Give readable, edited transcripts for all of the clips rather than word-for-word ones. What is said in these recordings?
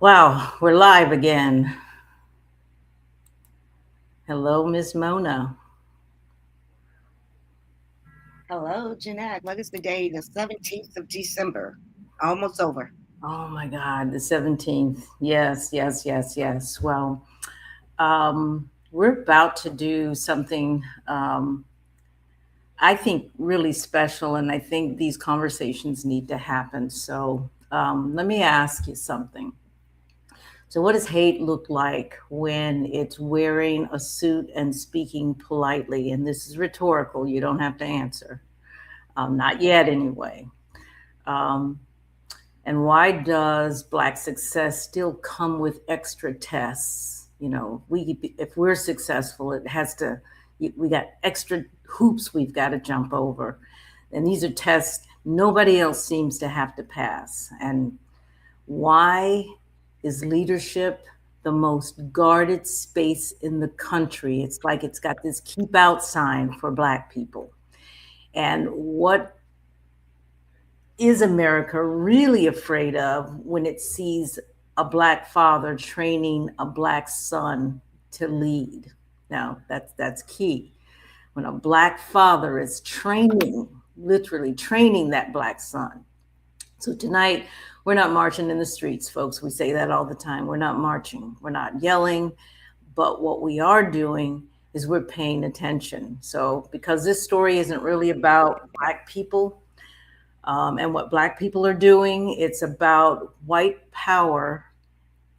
Wow, we're live again. Hello, Miss Mona. Hello, Jeanette. What is the day? The 17th of December. Almost over. Oh my God, the 17th. Yes, yes, yes, yes. Well, we're about to do something I think really special, and I think these conversations need to happen. So let me ask you something. So, what does hate look like when it's wearing a suit and speaking politely? And this is rhetorical, you don't have to answer. Not yet, anyway. Um, and why does Black success still come with extra tests? If we're successful, it has to. We got extra hoops we've got to jump over, and these are tests nobody else seems to have to pass. And why is leadership the most guarded space in the country? It's like it's got this keep out sign for Black people. And what is America really afraid of when it sees a Black father training a Black son to lead? Now, that's key. When a Black father is training, literally training that Black son. So tonight, we're not marching in the streets, folks. We say that all the time. We're not marching, we're not yelling, but what we are doing is we're paying attention. So, because this story isn't really about Black people, and what Black people are doing. It's about white power,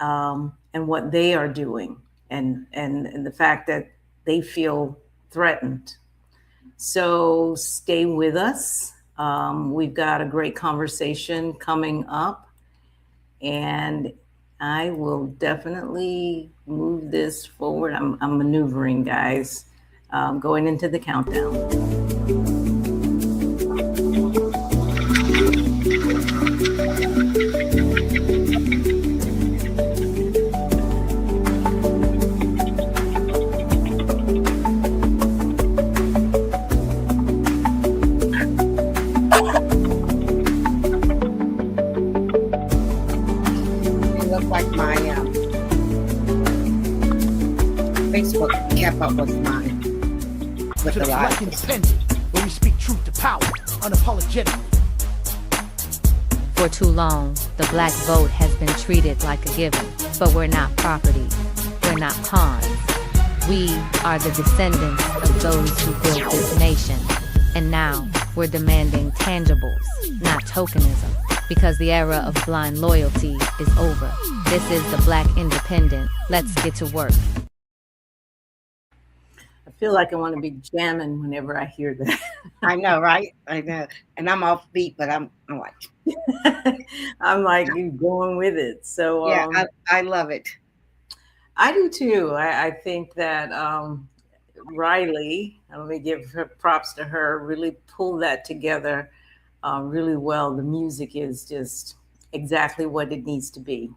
and what they are doing, and the fact that they feel threatened. So stay with us. We've got a great conversation coming up, and I will definitely move this forward. I'm maneuvering, guys, going into the countdown. It looked like my Facebook kept up with mine with To the the Black live. Independent, where we speak truth to power, unapologetically. For too long, the black vote has been treated like a given, but we're not property. We're not pawns. We are the descendants of those who built this nation. And now, we're demanding tangibles, not tokenism, because the era of blind loyalty is over. This is the Black Independent. Let's get to work. I feel like I want to be jamming whenever I hear that. I know, right? I know. And I'm off beat, but I'm like, I'm like you going with it. So yeah, I love it. I do too. I think that Riley, and let me give her props to her, really pulled that together really well. The music is just exactly what it needs to be.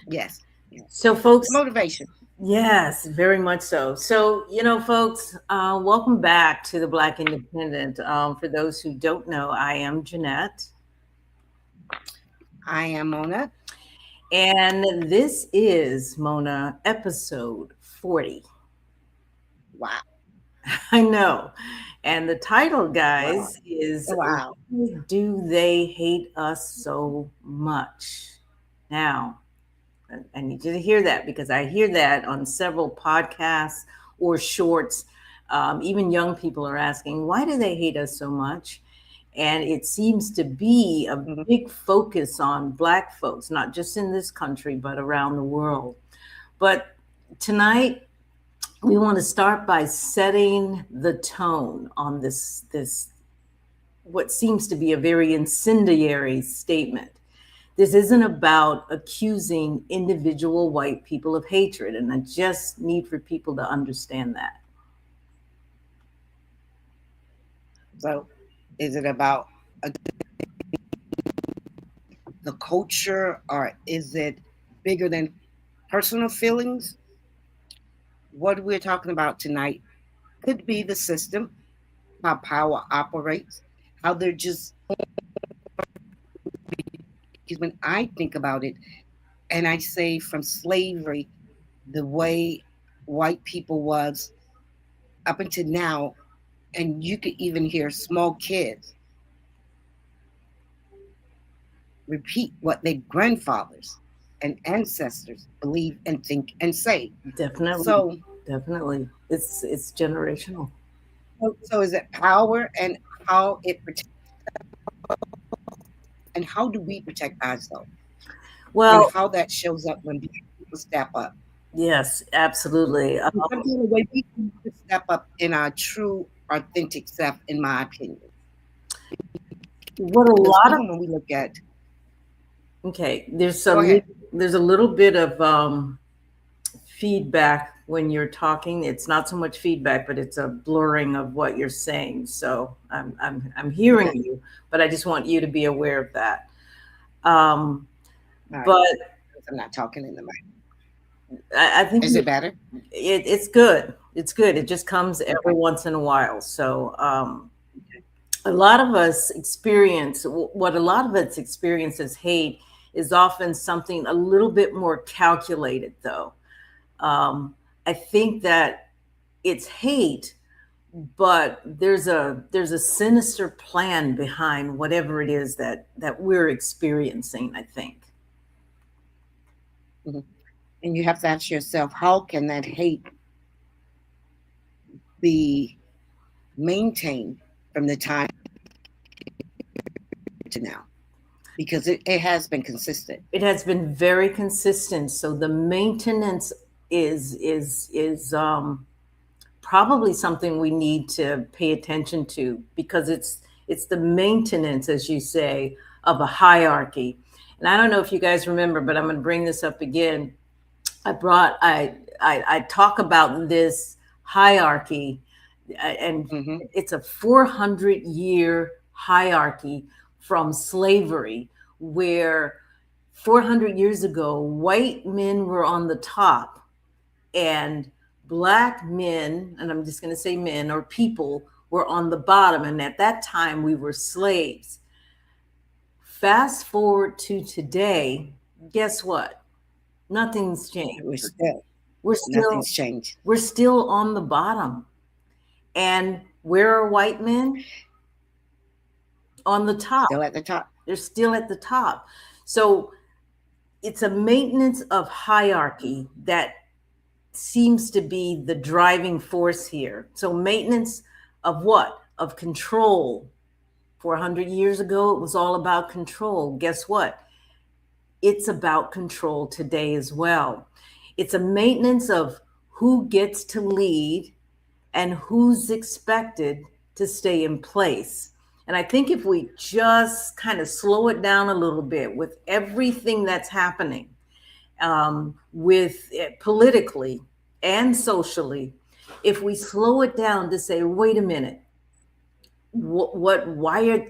Yes. Yes. So, folks, Motivation. yes, very much so. So, folks, welcome back to the Black Independent. For those who don't know, I am Jeanette. I am Mona. And this is Mona episode 40. Wow. I know. And the title, Wow. guys, is Wow. Why Do They Hate Us So Much? Now, I need you to hear that because I hear that on several podcasts or shorts. Even young people are asking, why do they hate us so much? And it seems to be a Mhm. big focus on Black folks, not just in this country, but around the world. But tonight, we want to start by setting the tone on this what seems to be a very incendiary statement. This isn't about accusing individual white people of hatred, and I just need for people to understand that. So, is it about the culture, or is it bigger than personal feelings? What we're talking about tonight could be the system, how power operates, how they're just, because when I think about it, And I say from slavery, the way white people was up until now, and you could even hear small kids repeat what their grandfathers and ancestors believe and think and say. Definitely, So, definitely. It's generational. so is it power and how it protects, and how do we protect ourselves, and Well, how that shows up when people step up? yes, absolutely. And sometimes the way we need to step up in our true, authentic self, in my opinion, What a because lot of even when we look at, okay, go ahead. there's a little bit of feedback when you're talking. It's not so much feedback, but it's a blurring of what you're saying. So I'm hearing Okay, you, but I just want you to be aware of that. Um, all right. but I'm not talking in the mic. I think Is it better? it's good. It's good. It just comes every Okay. once in a while. So a lot of us experience what a lot of us experience as hate is often something a little bit more calculated, though. I think that it's hate, but there's a sinister plan behind whatever it is that we're experiencing, I think. Mhm. And you have to ask yourself, how can that hate be maintained from the time to now? Because it has been consistent. It has been very consistent, so the maintenance is probably something we need to pay attention to, because it's the maintenance, as you say, of a hierarchy. And I don't know if you guys remember, but I'm going to bring this up again. I talk about this hierarchy, and Hmm. it's a 400-year hierarchy from slavery, where 400 years ago white men were on the top, and black men, and I'm just going to say men or people, were on the bottom, and at that time we were slaves. Fast forward to today, guess what? Nothing's changed. We're still, We're still nothing's changed. we're still on the bottom. And where are white men? On the top. Still at the top. They're still at the top. So it's a maintenance of hierarchy that seems to be the driving force here. So maintenance of what? Of control. 400 years ago, it was all about control. Guess what? It's about control today as well. It's a maintenance of who gets to lead and who's expected to stay in place. And I think if we just kind of slow it down a little bit with everything that's happening, with politically and socially, if we slow it down to say, wait a minute, why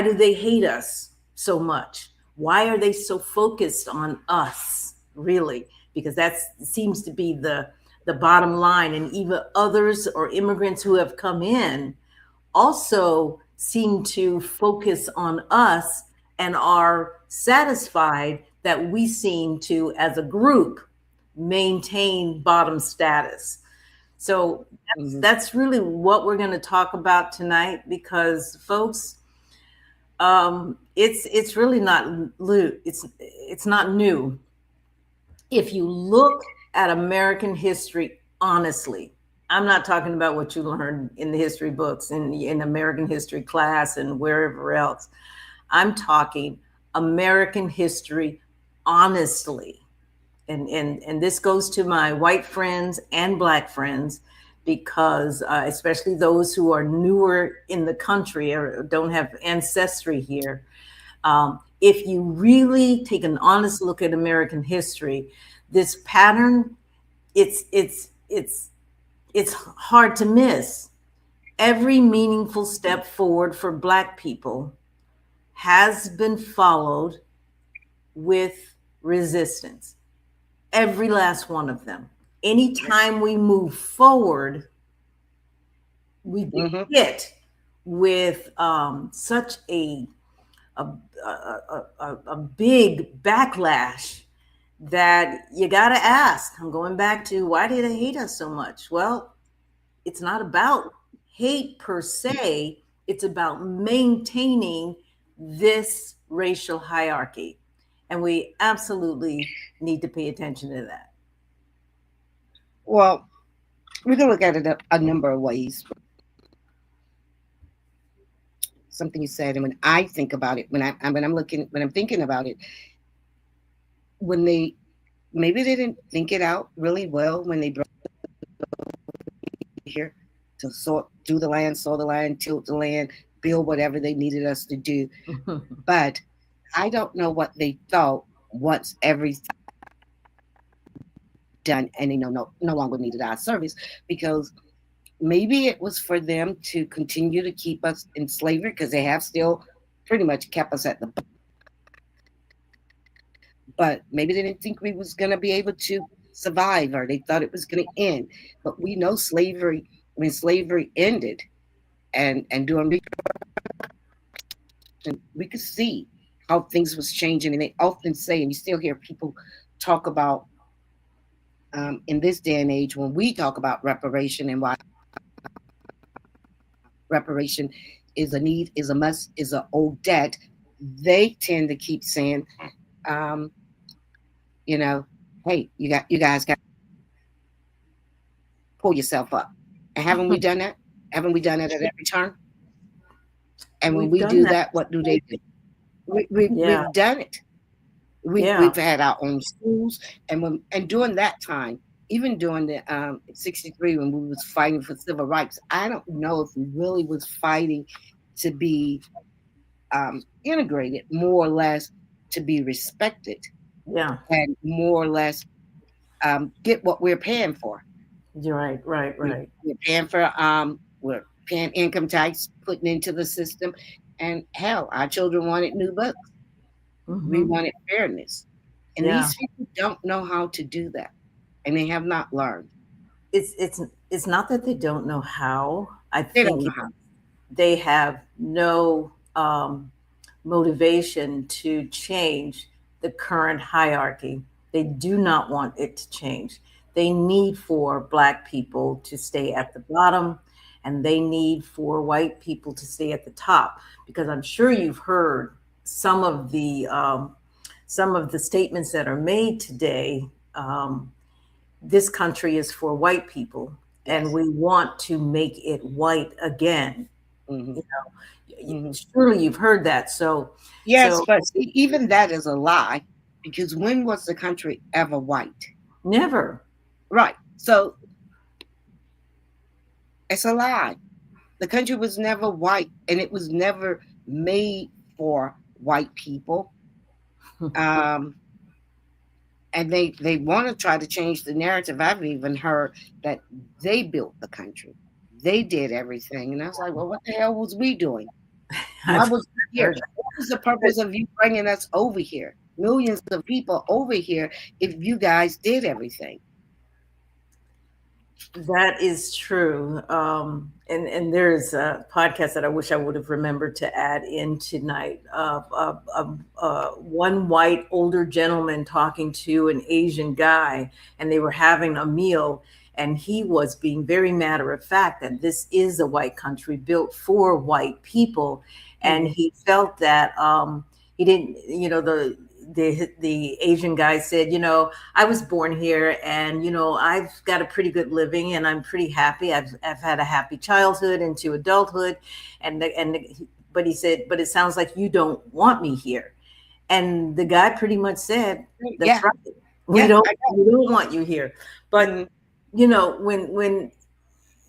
do they hate us so much? Why are they so focused on us, really? Because that seems to be the bottom line. And even others or immigrants who have come in also seem to focus on us and are satisfied that we seem to, as a group, maintain bottom status. So Hmm. that's really what we're going to talk about tonight, because folks, it's really not it's not new. If you look at American history honestly, I'm not talking about what you learned in the history books in American history class and wherever else. I'm talking American history honestly. And this goes to my white friends and black friends, because especially those who are newer in the country or don't have ancestry here, if you really take an honest look at American history, this pattern, it's hard to miss. Every meaningful step forward for black people has been followed with resistance. Every last one of them. Anytime we move forward, we get Hmm. hit with such a, a big backlash. that you got to ask. I'm going back to, why do they hate us so much? Well, it's not about hate per se, it's about maintaining this racial hierarchy. And we absolutely need to pay attention to that. Well, we can look at it a number of ways. Something you said, and when I think about it, when I'm thinking about it, when they maybe they didn't think it out really well when they brought it here to sort, do the land, sow the land, tilt the land, build whatever they needed us to do. But I don't know what they thought once everything done, and they no longer needed our service, because maybe it was for them to continue to keep us in slavery, because they have still pretty much kept us at the, but maybe they didn't think we was going to be able to survive, or they thought it was going to end. But we know slavery, when slavery ended, and doing research, we could see how things was changing. And they often say, and you still hear people talk about, in this day and age, when we talk about reparation and why reparation is a need, is a must, is an old debt, they tend to keep saying, um, you know, hey, you guys got to pull yourself up. And haven't we done that? Haven't we done it at every turn? And when We've we done do that. that, what do they do? Yeah. We've done it. Yeah. We've had our own schools, and during that time, even during the '63, when we was fighting for civil rights, I don't know if we really was fighting to be integrated, more or less to be respected, Yeah. and more or less get what we're paying for. You're right. Right. Right. We're paying for we're paying income tax, putting into the system, and hell, our children wanted new books. We Hmm. wanted fairness. And Yeah. these people don't know how to do that. And they have not learned. It's not that they don't know how. I They don't think know how. they have no motivation to change the current hierarchy. They do not want it to change. They need for Black people to stay at the bottom, and they need for white people to stay at the top. Because I'm sure you've heard some of the statements that are made today. This country is for white people, and Yes. we want to make it white again. Hmm. You know, Hmm. surely you've heard that. So, Yes, so but see, even that is a lie, because when was the country ever white? never. Right. So it's a lie. The country was never white, and it was never made for white people. Um, and they want to try to change the narrative. I've even heard that they built the country, they did everything, and I was like, well, what the hell was we doing? Why I've was we here? heard What was the that. purpose of you bringing us over here, millions of people over here, if you guys did everything? That is true. And there's a podcast that I wish I would have remembered to add in tonight. One white older gentleman talking to an Asian guy, and they were having a meal, and he was being very matter of fact that this is a white country built for white people, and Mhm. he felt that he didn't. The Asian guy said, I was born here, and I've got a pretty good living, and I'm pretty happy. I've had a happy childhood into adulthood, but he said, but it sounds like you don't want me here. And the guy pretty much said, that's Yeah, right. We yeah, don't I know. we don't want you here. But Mhm. when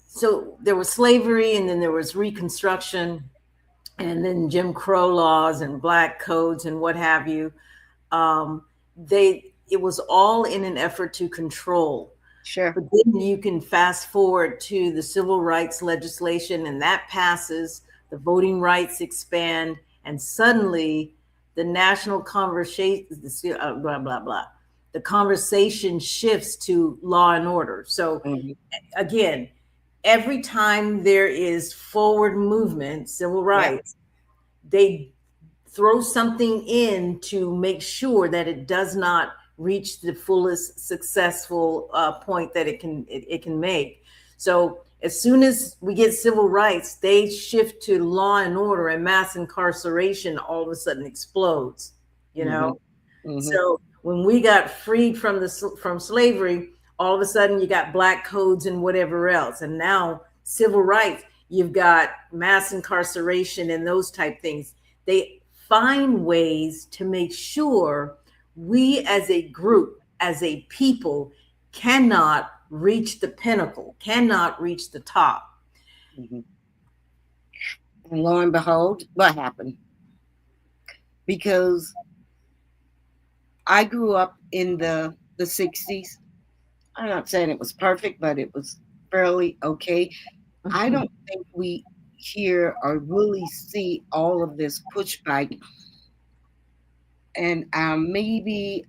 so there was slavery, and then there was Reconstruction, and then Jim Crow laws and black codes and what have you. It was all in an effort to control. Sure. But then you can fast forward to the civil rights legislation, and that passes, the voting rights expand, and suddenly the national conversation, blah blah blah, the conversation shifts to law and order. So Mhm. again, every time there is forward movement, civil Yeah. rights, they throw something in to make sure that it does not reach the fullest successful point that it can make. So as soon as we get civil rights, they shift to law and order, and mass incarceration all of a sudden explodes. You Mm-hmm. know, Mm-hmm. so when we got freed from from slavery, all of a sudden you got black codes and whatever else, and now civil rights. You've got mass incarceration and those type things. They find ways to make sure we as a group, as a people, cannot reach the pinnacle, cannot reach the top. Mm-hmm. And lo and behold, what happened? Because I grew up in the 60s. I'm not saying it was perfect, but it was fairly okay. I don't think we hear or really see all of this pushback. And maybe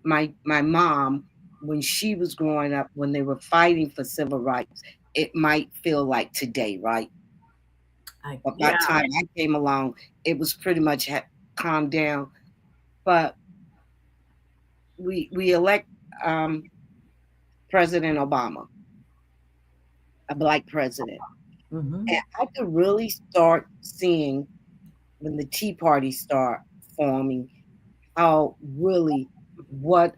my mom, when she was growing up, when they were fighting for civil rights, it might feel like today, right? But by Yeah. the time I came along, it was pretty much calmed down. But we elect um, President Obama, a black president, Hmm. and I could really start seeing when the Tea Party start forming how really what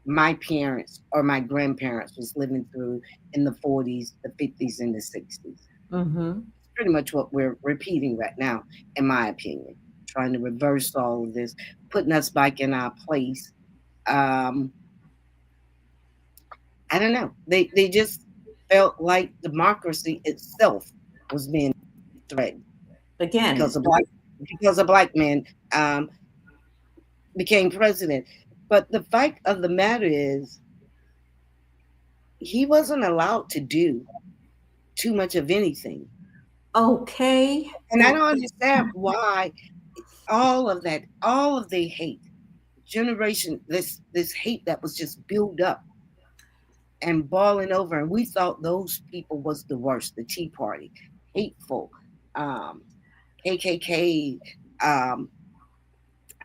my parents or my grandparents was living through in the 40s, the 50s, and the 60s. Hmm. Pretty much what we're repeating right now, in my opinion, trying to reverse all of this, putting us back in our place. Um, I don't know. They just felt like democracy itself was being threatened Again, because a black man um, became president. But the fact of the matter is, he wasn't allowed to do too much of anything. okay. And I don't understand why all of that, all of the hate, generation, this hate that was just built up and boiling over. And we thought those people was the worst, the Tea Party, hateful, um, KKK um,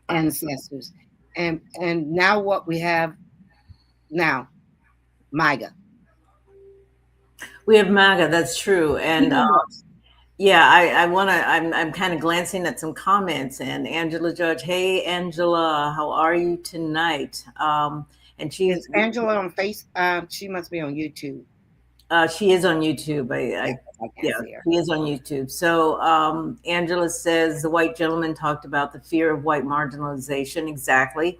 ancestors. And now what we have now, MAGA. We have MAGA. That's true. And Even worse. yeah, I want to. I'm kind of glancing at some comments. And Angela Judge, hey Angela, how are you tonight? And she's Is Angela on Face? She must be on YouTube. she is on YouTube. Yeah, I 'cause I can't yeah, see her. she is on YouTube. So Angela says the white gentleman talked about the fear of white marginalization. Exactly,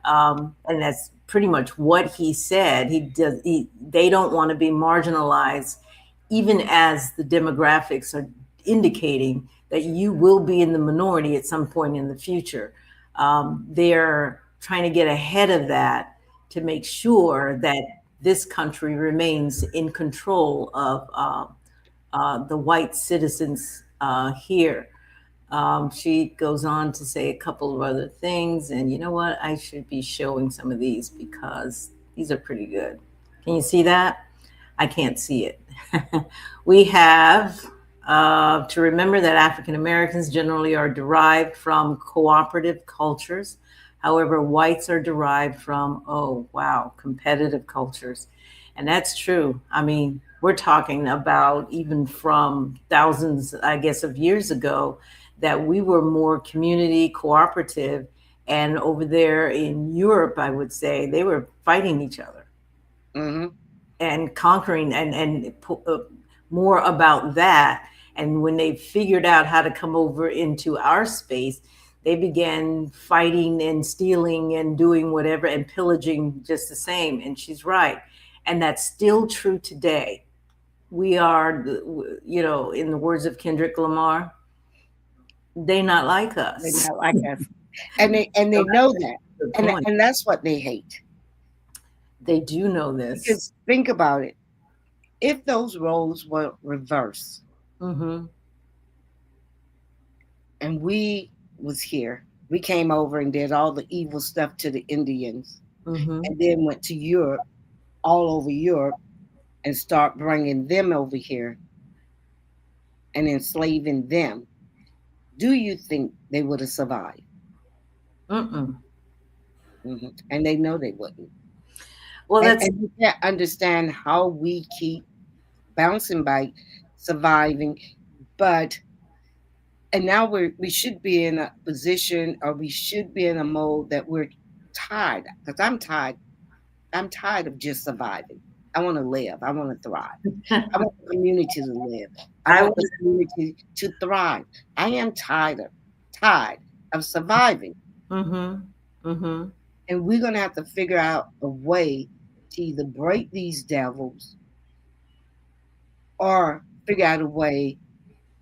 and that's pretty much what he said. He does. They don't want to be marginalized, even as the demographics are indicating that you will be in the minority at some point in the future. They're trying to get ahead of that to make sure that this country remains in control of the white citizens here. She goes on to say a couple of other things, and you know what? I should be showing some of these because these are pretty good. Can you see that? I can't see it. We have to remember that African Americans generally are derived from cooperative cultures. However, whites are derived from, oh, wow, competitive cultures. And that's true. I mean, we're talking about even from thousands, I guess, of years ago, that we were more community cooperative. And over there in Europe, I would say they were fighting each other Hmm. and conquering and more about that. And when they figured out how to come over into our space, they began fighting and stealing and doing whatever and pillaging just the same. And she's right. And that's still true today. We are, you know, in the words of Kendrick Lamar, they not like They us. not like us, and So they know that's that, a good point. and that's what they hate. They do know this. Because think about it: if those roles were reversed, Hmm. and we was here, we came over and did all the evil stuff to the Indians, Hmm. and then went to Europe, all over Europe, and start bringing them over here and enslaving them. Do you think they would have survived? Mm-mm. And they know they wouldn't. Well, that's And you can't understand how we keep bouncing back, surviving, but and now we should be in a position, or we should be in a mode that we're tired, because I'm tired of just surviving. I want to live. I want to thrive. I want the community to live. I I want the was. community to thrive. I am tired of surviving. Mm-hmm. Mm-hmm. And we're going to have to figure out a way to either break these devils or figure out a way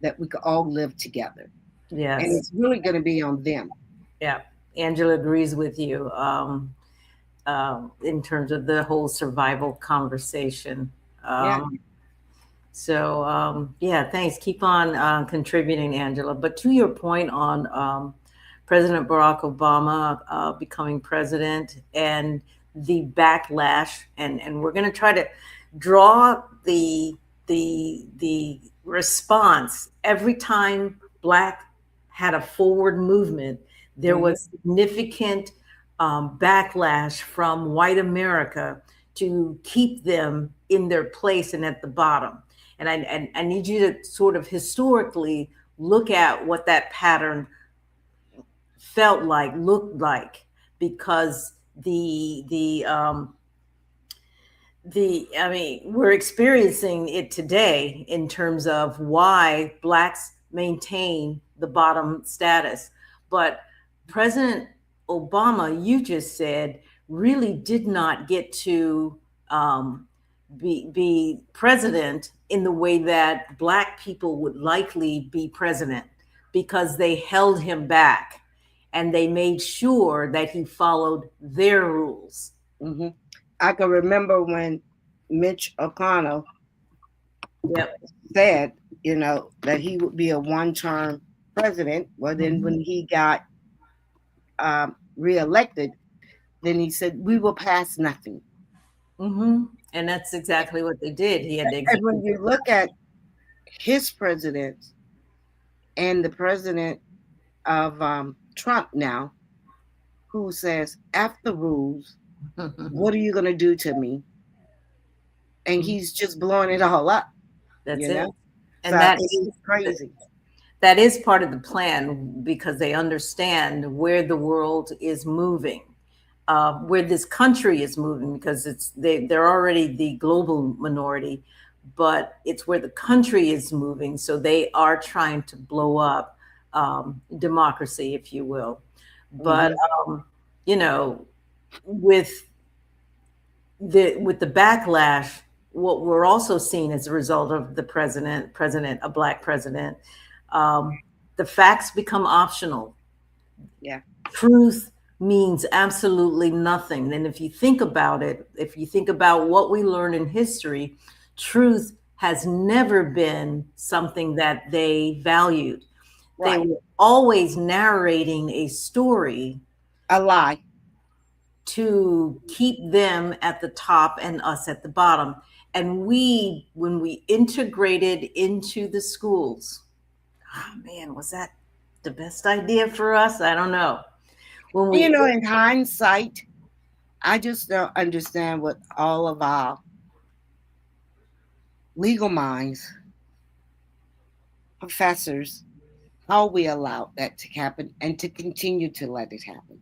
that we could all live together. And Yes. it's really going to be on them. Yeah. Angela agrees with you in terms of the whole survival conversation. Yeah. Yeah, thanks. Keep on contributing, Angela. But to your point on President Barack Obama becoming president and the backlash, and we're going to try to draw the response every time Black had a forward movement. There Hmm. was significant backlash from white America to keep them in their place and at the bottom. And I need you to sort of historically look at what that pattern felt like, looked like, because I mean, we're experiencing it today in terms of why Blacks maintain the bottom status. But President Obama, you just said, really did not get to um, be president in the way that Black people would likely be president, because they held him back and they made sure that he followed their rules. Hmm. I can remember when Mitch McConnell Yep. said, that he would be a one-term president. Well, then Mhm. when he got reelected, then he said, "We will pass nothing." Hmm. And that's exactly what they did. He had the And when executive. you look at his president and the president of Trump now, who says, "F the rules, what are you going to do to me?" And he's just blowing it all up, That's you it. know? So And that it's is just crazy. that is part of the plan, because they understand where the world is moving, where this country is moving, because they're already the global minority, but it's where the country is moving. So they are trying to blow up democracy, if you will. But Hmm. you know, with the backlash, what we're also seeing as a result of the a Black president, um, the facts become optional. Yeah. Truth means absolutely nothing. And if you think about it, if you think about what we learn in history, truth has never been something that they valued. They Right. were always narrating a story A lie. to keep them at the top and us at the bottom. And when we integrated into the schools, oh man, was that the best idea for us? I don't know. When we, In hindsight, I just don't understand what all of our legal minds, professors, how we allowed that to happen and to continue to let it happen.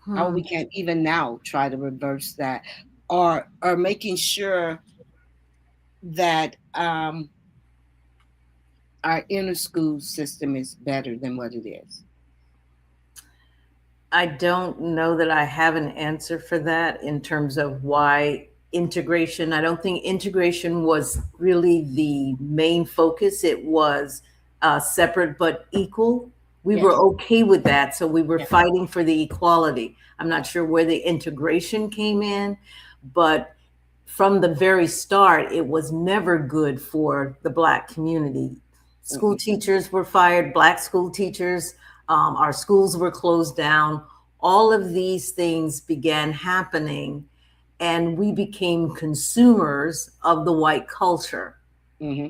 How hmm, we can't even now try to reverse that, or making sure that our inner school system is better than what it is. I don't know that I have an answer for that in terms of why integration. I don't think integration was really the main focus. It was separate but equal. We were Yes. okay with that. So we were Yeah. fighting for the equality. I'm not sure where the integration came in, but from the very start, it was never good for the Black community. School Mm-mm. teachers were fired, Black school teachers, our schools were closed down. All of these things began happening, and we became consumers of the white culture Hmm.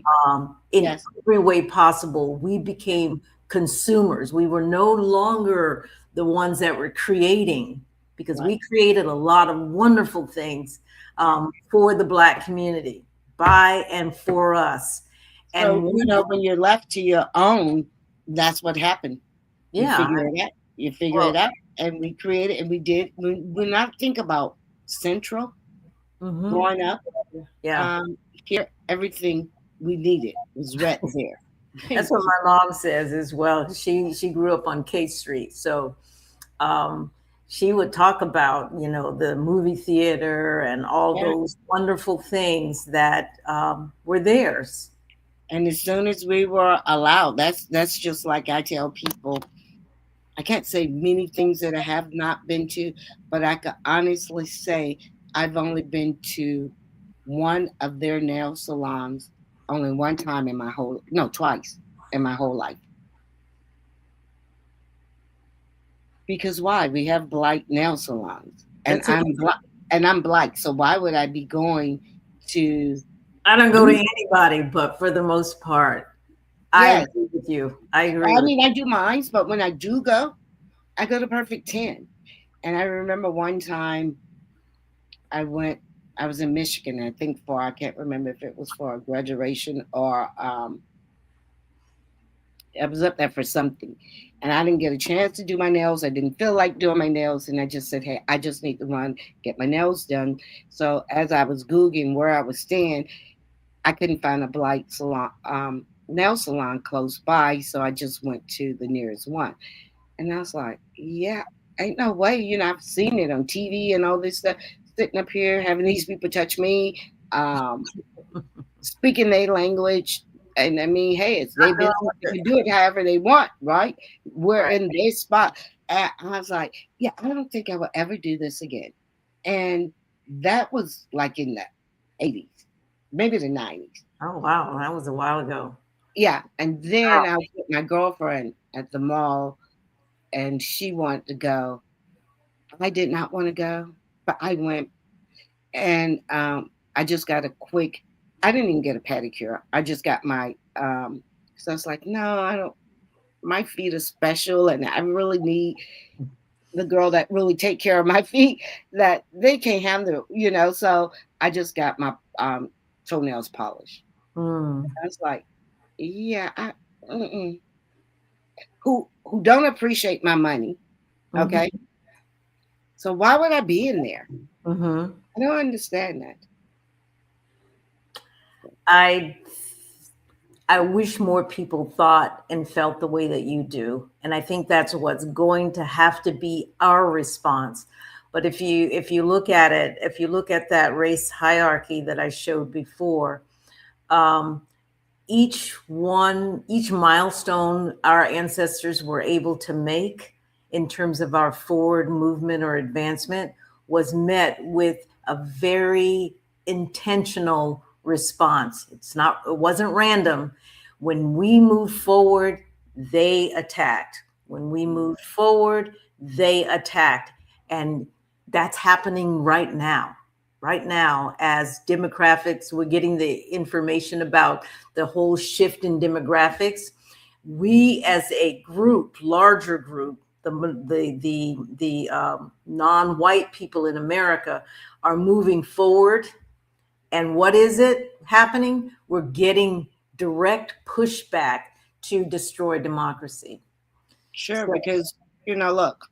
in Yes. every way possible. We became consumers. We were no longer the ones that were creating, because Right. we created a lot of wonderful things for the Black community, by and for us. So, And we, when you're left to your own, that's what happened. You yeah, figure it out. You figure it well, out. And we created and we did. When I think about Central mhm, growing up, yeah. here, everything we needed was right there. That's what my mom says as well. She grew up on K Street, so um, she would talk about, the movie theater and all Yeah. those wonderful things that were theirs. And as soon as we were allowed, that's just like I tell people, I can't say many things that I have not been to, but I could honestly say I've only been to one of their nail salons only one time in my whole no, twice in my whole life. Because why? We have black nail salons. And That's I'm black and I'm black. So why would I be going to I don't go to do anybody, but for the most part, I yes. agree with you. I agree I with mean I do mines, but when I do go, I go to Perfect 10. And I remember one time I went. I was in Michigan. I think for I can't remember if it was for a graduation or I was up there for something, and I didn't get a chance to do my nails. I didn't feel like doing my nails, and I just said, "Hey, I just need to run get my nails done." So as I was googling where I was staying, I couldn't find a black salon, nail salon close by, so I just went to the nearest one. And I was like, yeah, ain't no way. I've seen it on TV and all this stuff, sitting up here having these people touch me, um, speaking their language. And I mean, hey, it's not their doing business. They with can it. do it however they want, right? We're Right. in their spot. And I was like, yeah, I don't think I will ever do this again. And that was like in the 80s, maybe the 90s. Oh wow, that was a while ago. Yeah. And then I was with my girlfriend at the mall and she wanted to go. I did not want to go, but I went and I just got a quick. I didn't even get a pedicure. I just got my. So I was like, no, I don't. My feet are special, and I really need the girl that really take care of my feet. That they can't handle. So I just got my toenails polished. Mm. I was like, yeah, mm-mm. Who don't appreciate my money? Okay, Hmm. so why would I be in there? Hmm. I don't understand that. I I wish more people thought and felt the way that you do. And I think that's what's going to have to be our response. But if you look at it, if you look at that race hierarchy that I showed before, um, each milestone our ancestors were able to make in terms of our forward movement or advancement was met with a very intentional response. It wasn't random. When we moved forward, they attacked. When we moved forward, they attacked. And that's happening right now. Right now, as demographics, we're getting the information about the whole shift in demographics. We, as a group, larger group, the non-white people in America, are moving forward. And what is it happening? We're getting direct pushback to destroy democracy. Sure, So, because look,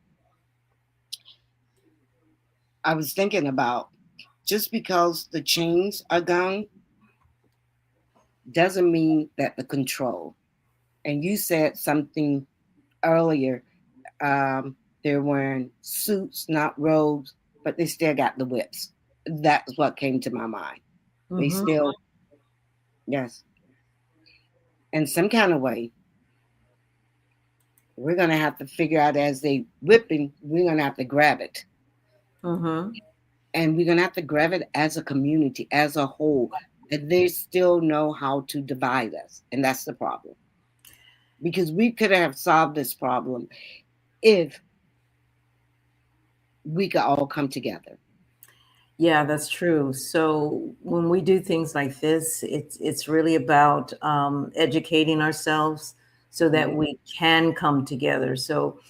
I was thinking about just because the chains are gone doesn't mean that the control. And you said something earlier. They're wearing suits, not robes, but they still got the whips. That's what came to my mind. They mhm, still, yes, in some kind of way, we're gonna have to figure out as they whipping, we're gonna have to grab it. mhm. And we're gonna have to grab it as a community, as a whole. And they still know how to divide us. And that's the problem. Because we could have solved this problem if we could all come together. Yeah, that's true. So when we do things like this, it's really about educating ourselves so that we can come together. So,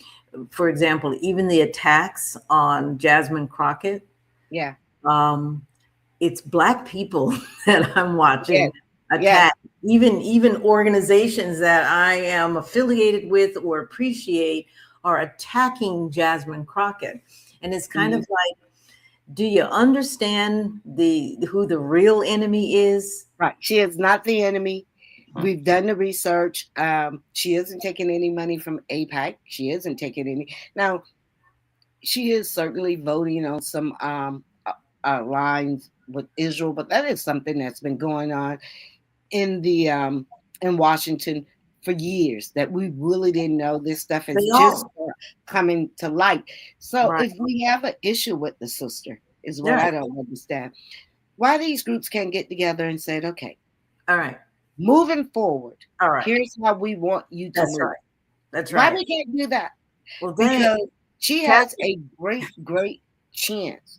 for example, even the attacks on Jasmine Crockett, Yeah. It's Black people that I'm Yes. watching Yes. attack. Even organizations that I am affiliated with or appreciate are attacking Jasmine Crockett, and it's kind of like, do you understand who the real enemy is? Right. She is not the enemy. We've done the research. She isn't taking any money from APAC. She isn't taking any. Now, she is certainly voting on some lines with Israel, but that is something that's been going on in the in Washington for years that we really didn't know. This stuff is They just all coming to light. So right. if we have an issue with the sister, is what Yeah. I don't understand. Why these groups can't get together and say, okay, All right. moving forward, All right. here's how we want you to That's move. right. That's Why right. we can't do that? Well, then, Because she has Kathy, a great chance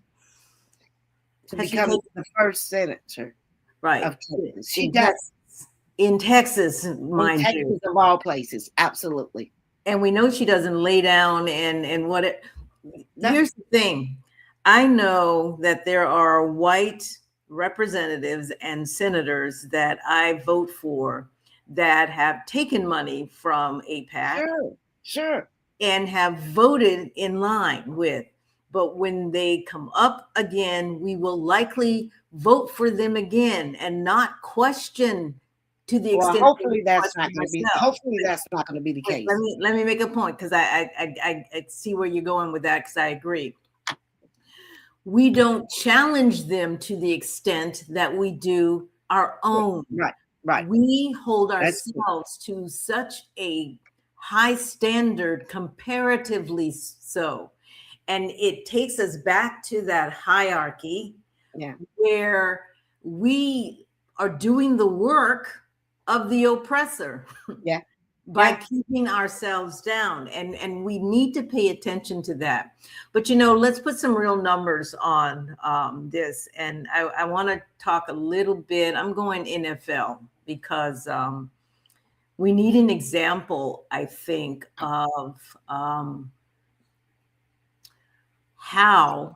to has she become taken the first senator right of Texas. She in does. Texas, in Texas, In mind you, Texas of all places. Absolutely. and we know she doesn't lay down and what it. No. Here's the thing. I know that there are white representatives and senators that I vote for that have taken money from APAC Sure. and have voted in line with. But when they come up again, we will likely vote for them again and not question to the Well, extent hopefully that that's not going to be. myself. Hopefully that's not going to be the Wait, case. let me make a point because I see where you're going with that because I agree. We don't challenge them to the extent that we do our own. Right. We hold That's true. ourselves to such a high standard, comparatively so. And it takes us back to that hierarchy Yeah. where we are doing the work of the oppressor. Yeah. By Yeah. keeping ourselves down, and we need to pay attention to that. But let's put some real numbers on this, and I want to talk a little bit. I'm going NFL because we need an example, I think, of how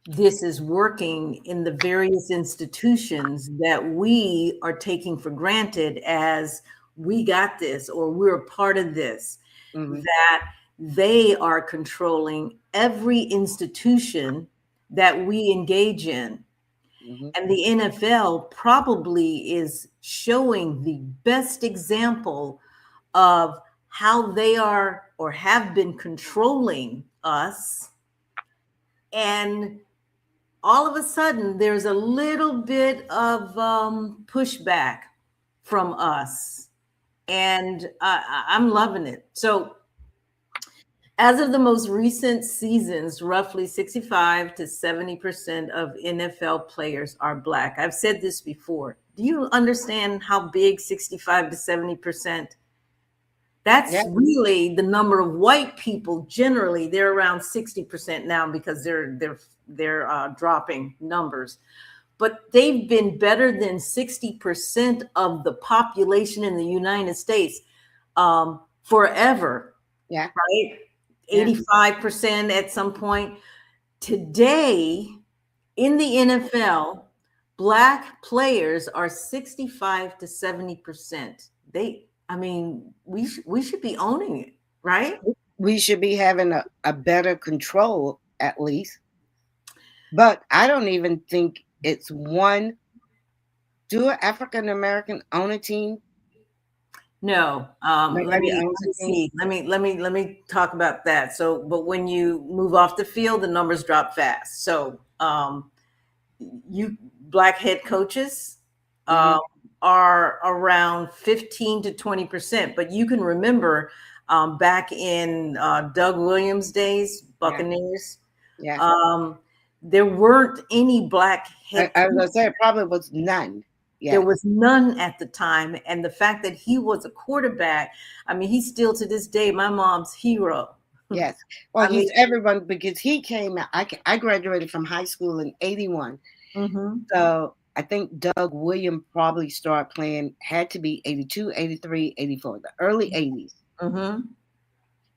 this is working in the various institutions that we are taking for granted as we got this or we're a part of this, that they are controlling every institution that we engage in. And the NFL probably is showing the best example of how they are or have been controlling us. And all of a sudden, there's a little bit of pushback from us. And I'm loving it. So, as of the most recent seasons, roughly 65 to 70% of NFL players are Black. I've said this before. Do you understand how big 65 to 70%? That's really the number of white people. Generally, they're around 60% now because they're dropping numbers. But they've been better than 60% of the population in the United States forever. Yeah. Right? 85% at some point. Today, in the NFL, Black players are 65 to 70%. We should be owning it, right? We should be having a better control at least. But I don't even think it's one. Do an African American own a team? No. Let me talk about that. So, but when you move off the field, the numbers drop fast. So, you Black head coaches are around 15 to 20%. But you can remember back in Doug Williams' days, Buccaneers. There weren't any Black head coaches. I was going to say it probably was none. There was none at the time. And the fact that he was a quarterback, he's still to this day my mom's hero. Yes. Well, he's everyone because he came out. I graduated from high school in 81. So I think Doug Williams probably started playing, had to be 82, 83, 84, the early 80s. Mm-hmm. And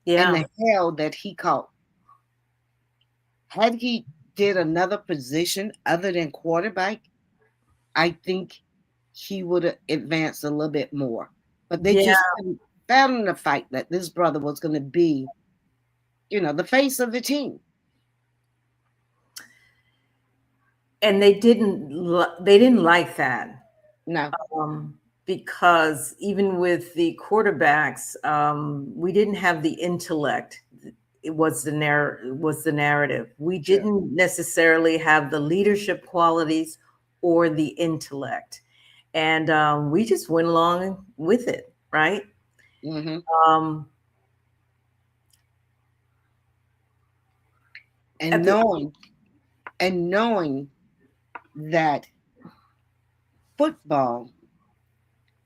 Yeah. the hell that he caught. Had he did another position other than quarterback, I think he would have advanced a little bit more. But they Yeah. just couldn't fathom the fact that this brother was going to be, the face of the team. And they didn't like that. No, Because even with the quarterbacks, we didn't have the intellect. It was the narrative. We sure. didn't necessarily have the leadership qualities or the intellect, and we just went along with it, right? Hmm. Um, And at the knowing that football,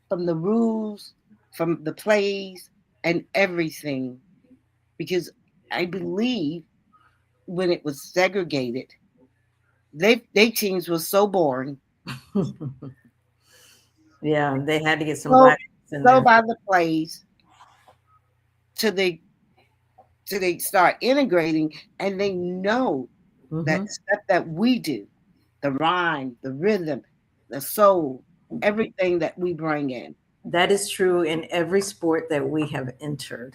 from the rules, from the plays, and everything, because I believe when it was segregated, they teams were so boring. yeah, they had to get some So black in go there. by the plays till they start integrating, and they know that Hmm. stuff that we do, the rhyme, the rhythm, the soul, everything that we bring in. That is true in every sport that we have entered,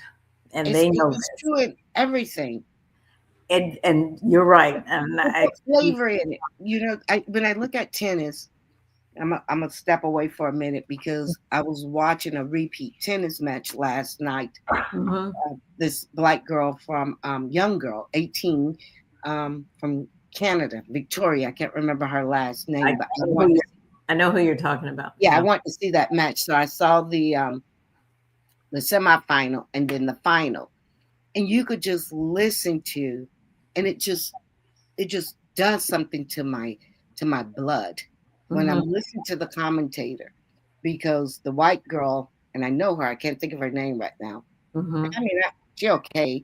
and It's they know it's this. true in everything. And you're right. And They put flavor in it. When I look at tennis, I'm gonna step away for a minute because I was watching a repeat tennis match last night. Mhm. This black girl from young girl, 18, from Canada, Victoria. I can't remember her last I name, but I know who want to. I know who you're talking about. Yeah, I Yeah. want to see that match. So I saw the semifinal and then the final, and you could just listen to, and it just does something to my blood when I'm Mhm. listening to the commentator, because the white girl, and I know her, I can't think of her name right now. I Mhm. mean, she okay.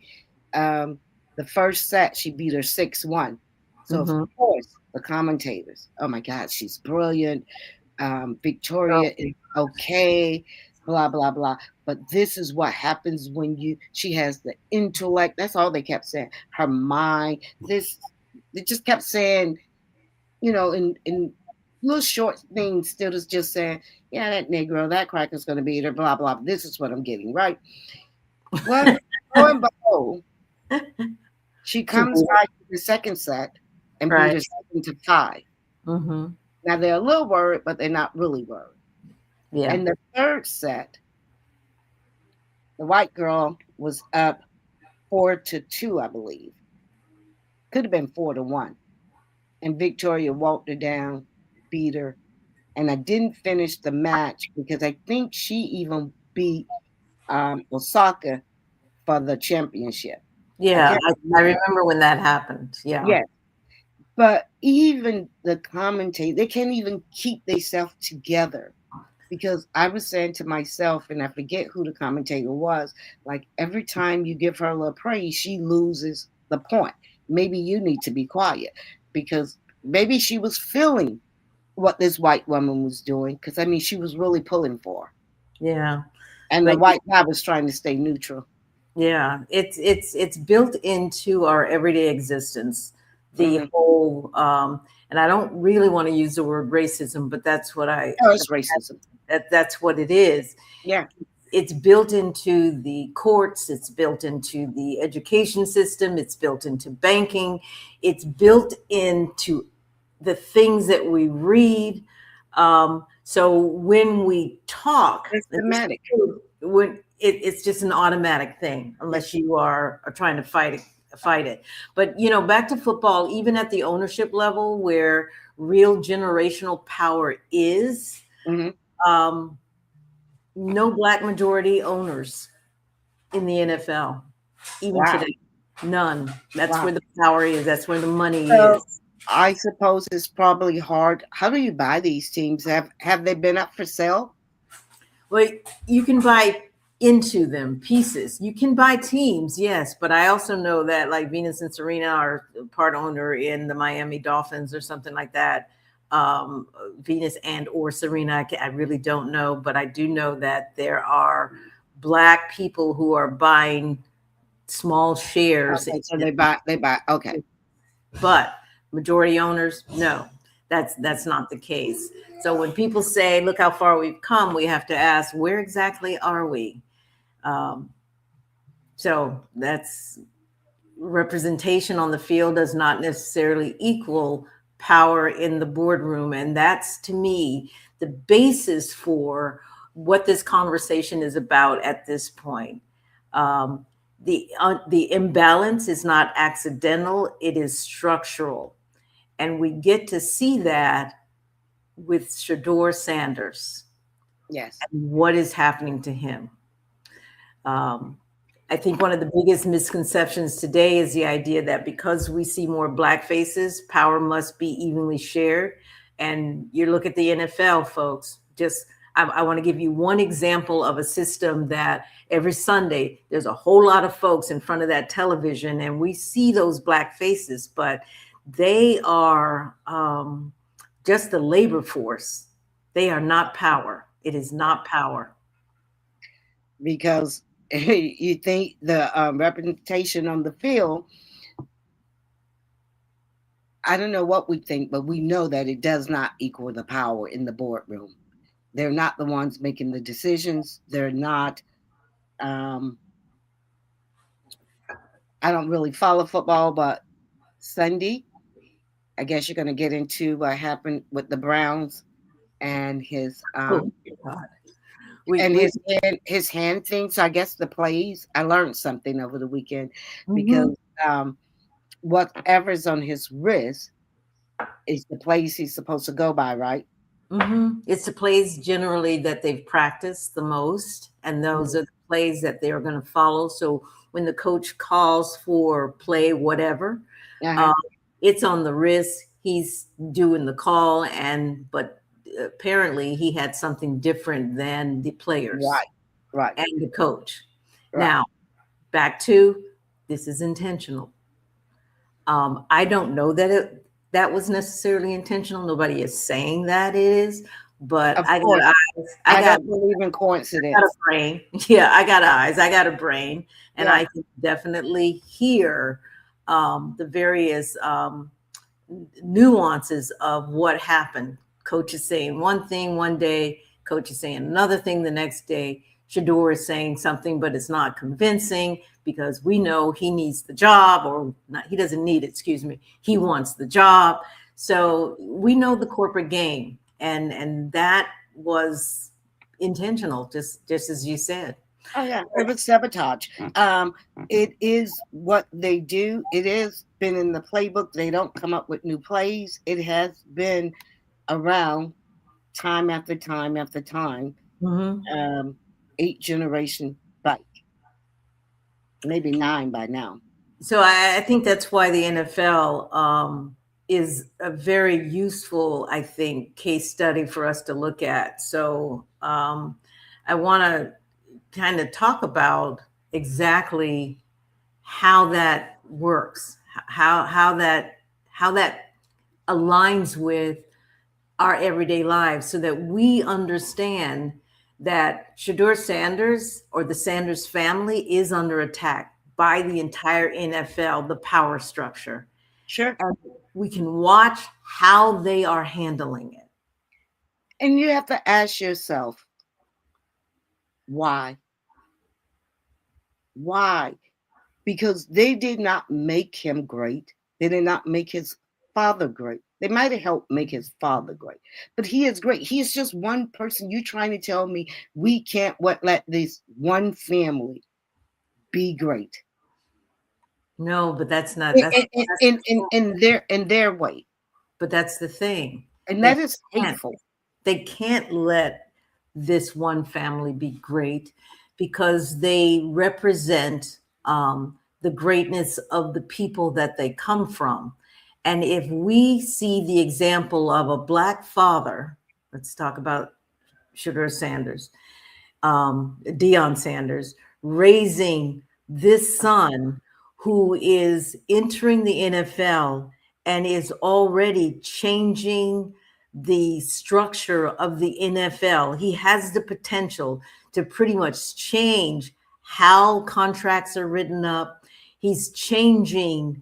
Um, the first set, she beat her 6-1. So of Mhm. course the commentators, oh my God, she's brilliant. So, Victoria is okay, blah blah blah. But this is what happens when she has the intellect. That's all they kept saying. Her mind. They just kept saying, in little short things, still is just saying, yeah, that Negro, that cracker's going to be there, blah blah. This is what I'm getting right. Well, lo and behold, she she comes beat it. back to the second set and beat Right. her 7-5. Mhm. Now they're a little worried, but they're not really worried. Yeah. And the third set, the white girl was up 4-2, I believe. Could have been 4-1. And Victoria walked her down, beat her. And I didn't finish the match because I think she even beat Osaka for the championship. I Yeah, can't I remember. remember when that happened. Yeah. Yes. But even the commentator, they can't even keep themselves together, because I was saying to myself, and I forget who the commentator was, like every time you give her a little praise, she loses the point. Maybe you need to be quiet, because maybe she was feeling what this white woman was doing, because I mean, she was really pulling for her. Yeah. And the But white guy was trying to stay neutral. yeah, it's built into our everyday existence. The Hmm. whole and I don't really want to use the word racism, but that's what Oh, it's racism. that's what it is. Yeah. It's built into the courts, it's built into the education system, it's built into banking, it's built into the things that we read. So when we talk, Systematic. it's just an automatic thing, Yeah. unless you are trying to fight it. But back to football, even at the ownership level, where real generational power is. Hmm. Um, no black majority owners in the NFL, even Wow. today. None. That's Wow. where the power is. That's where the money So is. I suppose it's probably hard. How do you buy these teams? Have they been up for sale? Well, you can buy into them pieces. You can buy teams, yes, but I also know that like Venus and Serena are part owner in the Miami Dolphins or something like that. Venus and or Serena. I really don't know, but I do know that there are Black people who are buying small shares. Okay, so they buy. Okay, But majority owners, no, that's not the case. So when people say, "Look how far we've come," we have to ask, where exactly are we? Um, so that's representation on the field does not necessarily equal power in the boardroom, and that's to me the basis for what this conversation is about at this point. Um, the imbalance is not accidental; it is structural. And we get to see that with Shador Sanders yes, and what is happening to him. Um, I think one of the biggest misconceptions today is the idea that because we see more Black faces, power must be evenly shared. And you look at the NFL, folks, I want to give you one example of a system that every Sunday there's a whole lot of folks in front of that television and we see those Black faces, but they are just the labor force. They are not power. It is not power. because you think the representation on the field. I don't know what we think, but we know that it does not equal the power in the boardroom. They're not the ones making the decisions. They're not. Um, I don't really follow football, but Sunday, I guess you're going to get into what happened with the Browns and his Oh, God. We his hand thing. So I guess the plays. I learned something over the weekend mhm. because whatever's on his wrist is the plays he's supposed to go by, right? It's the plays generally that they've practiced the most, and those are the plays that they are going to follow. So when the coach calls for play, whatever, Uh-huh. um, it's on the wrist. He's doing the call, but apparently he had something different than the players Right, right, and the coach. right. Now, back to this is intentional. I don't know that was necessarily intentional. Nobody is saying that it is, but Of I got course, eyes. I don't believe in I got a coincidence. brain. Yeah, I got eyes. I got a brain, and Yeah, I can definitely hear the various nuances of what happened. Coach is saying one thing one day, coach is saying another thing the next day. Shador is saying something, but it's not convincing because we know he needs the job, or not, he doesn't need it, excuse me. He wants the job. So we know the corporate game, and that was intentional, just as you said. oh yeah, it was sabotage. It is what they do. It has been in the playbook. They don't come up with new plays. It has been around time after time after time. Mhm. Um, 8 generation back, maybe 9 by now. So I think that's why the NFL is a very useful, I think, case study for us to look at. So I want to kind of talk about exactly how that works, how that aligns with our everyday lives, so that we understand that Shador Sanders or the Sanders family is under attack by the entire NFL, the power structure. Sure. And we can watch how they are handling it. And you have to ask yourself, why? Why? Because they did not make him great. They did not make his father great. They might have helped make his father great, but he is great. He is just one person. You trying to tell me we can't let this one family be great No, but that's not in, that's in their way, but that's the thing. and They that is can't hateful. they can't let this one family be great because they represent the greatness of the people that they come from. And if we see the example of a Black father, let's talk about Sugar Sanders, Deion Sanders, raising this son who is entering the NFL and is already changing the structure of the NFL. He has the potential to pretty much change how contracts are written up. He's changing.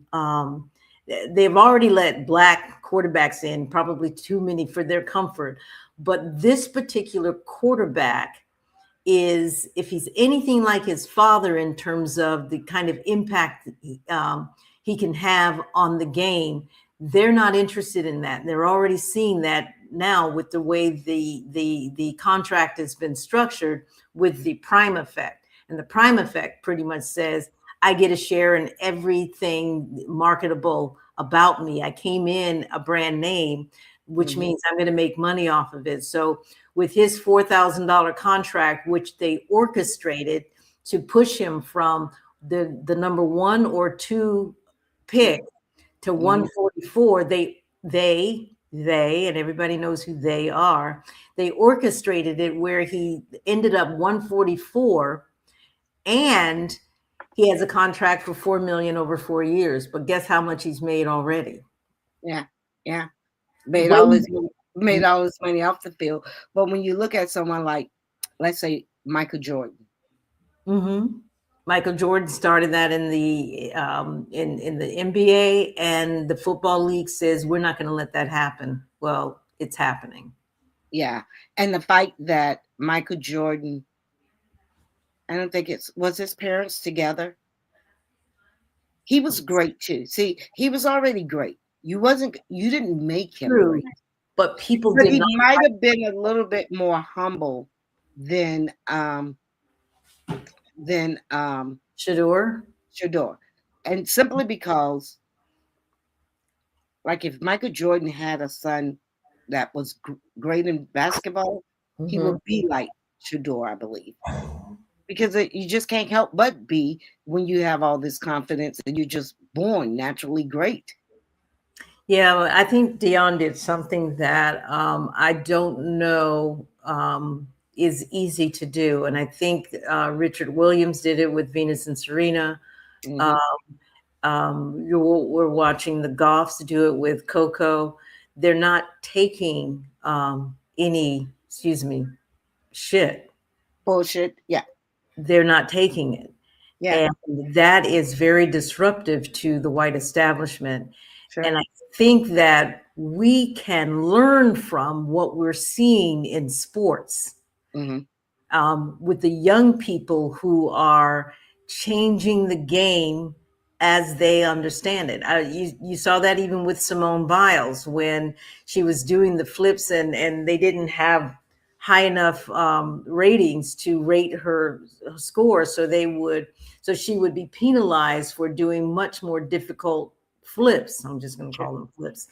They've already let black quarterbacks in, probably too many for their comfort. But this particular quarterback is, if he's anything like his father in terms of the kind of impact he can have on the game, they're not interested in that. They're already seeing that now with the way the contract has been structured with the prime effect. And the prime effect pretty much says, I get a share in everything marketable about me. I came in a brand name, which means I'm going to make money off of it. So with his $4,000 contract, which they orchestrated to push him from the number 1 or 2 pick to 144, they and everybody knows who they are. They orchestrated it where he ended up 144, and he has a contract for $4 million over 4 years. But guess how much he's made already? Yeah, yeah. Way Made all this money off the field. But when you look at someone like, let's say, Michael Jordan. Michael Jordan started that in the NBA, and the football league says we're not going to let that happen. Well, it's happening. Yeah, and the fact that Michael Jordan, I don't think was his parents together. He was great too. See, he was already great. You didn't make him True, great. but people But did he not. might have been a little bit more humble than Shador. Shador. And simply because, like, if Michael Jordan had a son that was great in basketball, he would be like Shador, I believe. Because you just can't help but be when you have all this confidence and you're just born naturally great. Yeah, I think Dion did something that I don't know is easy to do. And I think Richard Williams did it with Venus and Serena. We're watching the Goffs do it with Coco. They're not taking any, shit. Bullshit. Yeah. They're not taking it. Yeah. And that is very disruptive to the white establishment. Sure. And I think that we can learn from what we're seeing in sports with the young people who are changing the game as they understand it. You saw that even with Simone Biles when she was doing the flips, and they didn't have high enough ratings to rate her score, so she would be penalized for doing much more difficult flips. I'm just going to call them flips.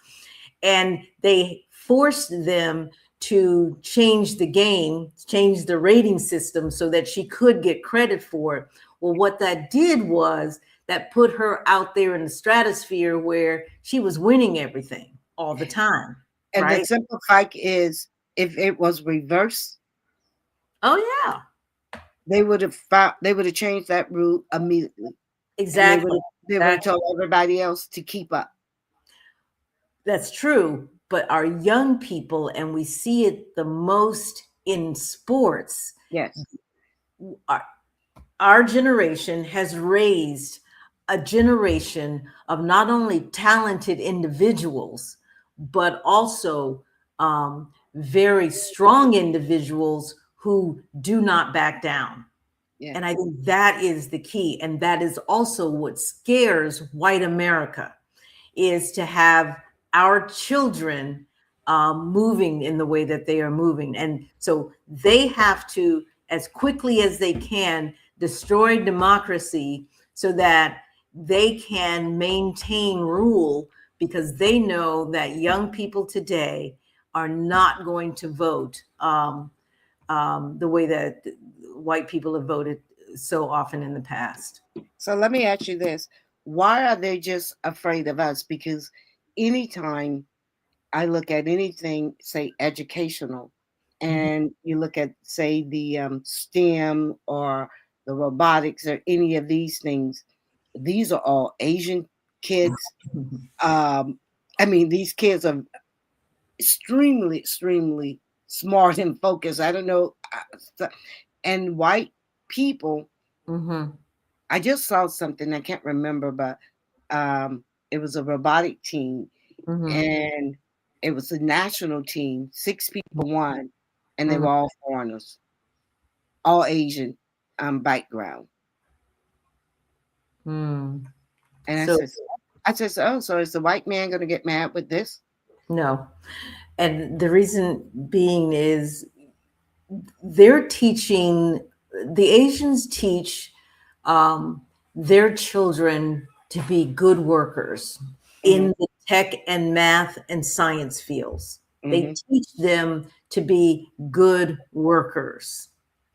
And they forced them to change the game, change the rating system so that she could get credit for it. Well, what that did was that put her out there in the stratosphere where she was winning everything all the time. And right? the simple fact is, if it was reversed, oh yeah, they would have changed that rule immediately. Exactly. They would have told everybody else to keep up. That's true. But our young people, and we see it the most in sports. Yes. Our generation has raised a generation of not only talented individuals, but also very strong individuals who do not back down. Yeah. And I think that is the key. And that is also what scares white America, is to have our children moving in the way that they are moving. And so they have to, as quickly as they can, destroy democracy so that they can maintain rule, because they know that young people today are not going to vote the way that white people have voted so often in the past. So let me ask you this. Why are they just afraid of us? Because anytime I look at anything, say, educational, and you look at, say, the STEM or the robotics or any of these things, these are all Asian kids. I mean, these kids are extremely smart and focused. I don't know. And white people, Mm-hmm. I just saw something, I can't remember, but it was a robotic team, Mm-hmm. and it was a national team. 6 people won, and they Mm-hmm. were all foreigners, all Asian background. Mm. And So I says, oh, so is the white man going to get mad with this? no. And the reason being is they're teaching, the Asians teach their children to be good workers Mm-hmm, in the tech and math and science fields. They mm-hmm, teach them to be good workers,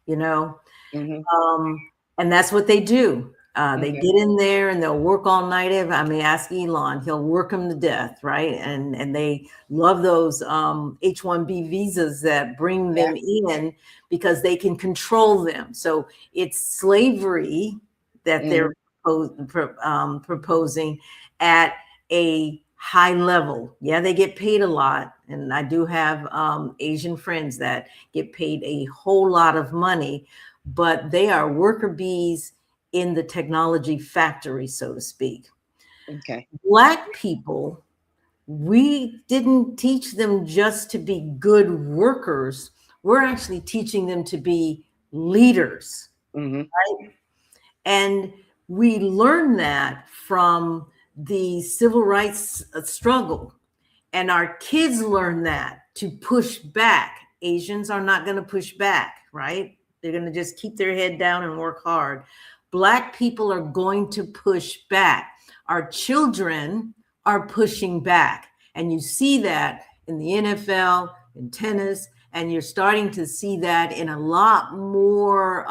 you know? mm-hmm. Um, and that's what they do. They Okay, get in there and they'll work all night. I mean, ask Elon; he'll work them to death, right? And they love those H-1B visas that bring yeah. them in because they can control them. So it's slavery that they're Mm-hmm, proposing at a high level. Yeah, they get paid a lot, and I do have Asian friends that get paid a whole lot of money, but they are worker bees in the technology factory, so to speak. okay. Black people, we didn't teach them just to be good workers. We're actually teaching them to be leaders. Mm-hmm, And we learn that from the civil rights struggle. And our kids learn that to push back. Asians are not going to push back, right? They're going to just keep their head down and work hard. Black people are going to push back. Our children are pushing back. And you see that in the NFL, in tennis, and you're starting to see that in a lot more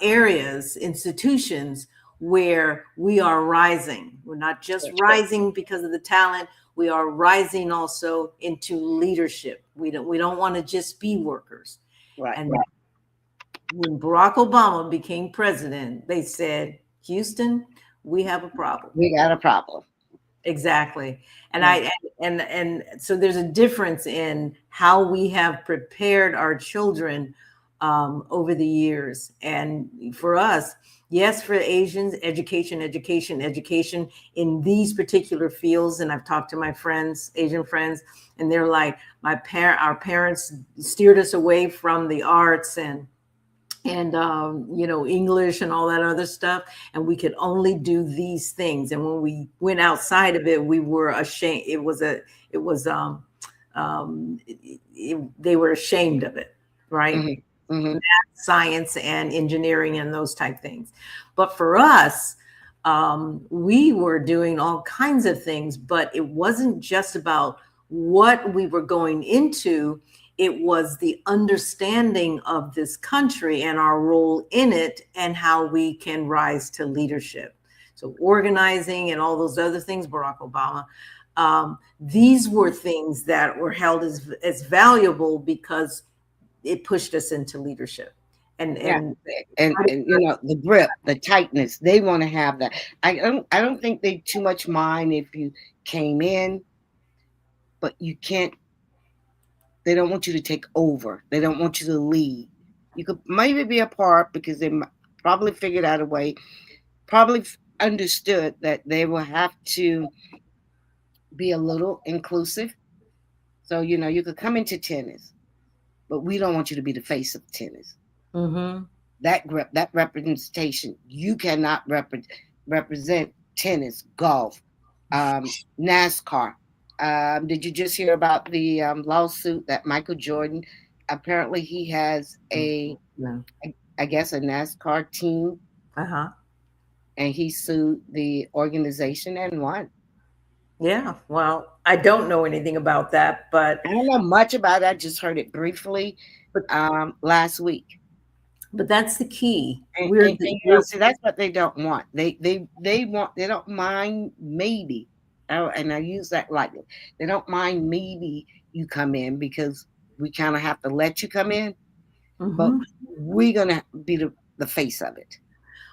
areas, institutions where we are rising. We're not just rising because of the talent, we are rising also into leadership. We don't want to just be workers. right. And when Barack Obama became president, they said, Houston, we have a problem. We got a problem. Exactly. And Yeah. and so there's a difference in how we have prepared our children over the years. And for us, yes, for Asians, education, education, education in these particular fields. And I've talked to my friends, Asian friends, and they're like, our parents steered us away from the arts and English and all that other stuff, and we could only do these things. And when we went outside of it, we were ashamed. They were ashamed of it, right? Mm-hmm, mm-hmm. Science and engineering and those type things. But for us, we were doing all kinds of things, but it wasn't just about what we were going into. It was the understanding of this country and our role in it and how we can rise to leadership. So organizing and all those other things, Barack Obama, these were things that were held as valuable because it pushed us into leadership. And Yeah, and and the grip, the tightness, they want to have that. I don't think they too much mind if you came in, but you can't. They don't want you to take over. They don't want you to lead. You could maybe be a part because they probably figured out a way, probably understood that they will have to be a little inclusive. So you could come into tennis, but we don't want you to be the face of tennis. mm-hmm, That grip, that representation. You cannot represent tennis, golf, NASCAR. Did you just hear about the lawsuit that Michael Jordan? Apparently, he has yeah, I guess, a NASCAR team, uh-huh. and he sued the organization and won. Yeah. Well, I don't know anything about that, but I don't know much about it. I just heard it briefly but last week. but that's the key. And see, that's what they don't want. They don't mind maybe, and I use that lightly. They don't mind maybe you come in because we kind of have to let you come in, but mhm. we're gonna be the face of it.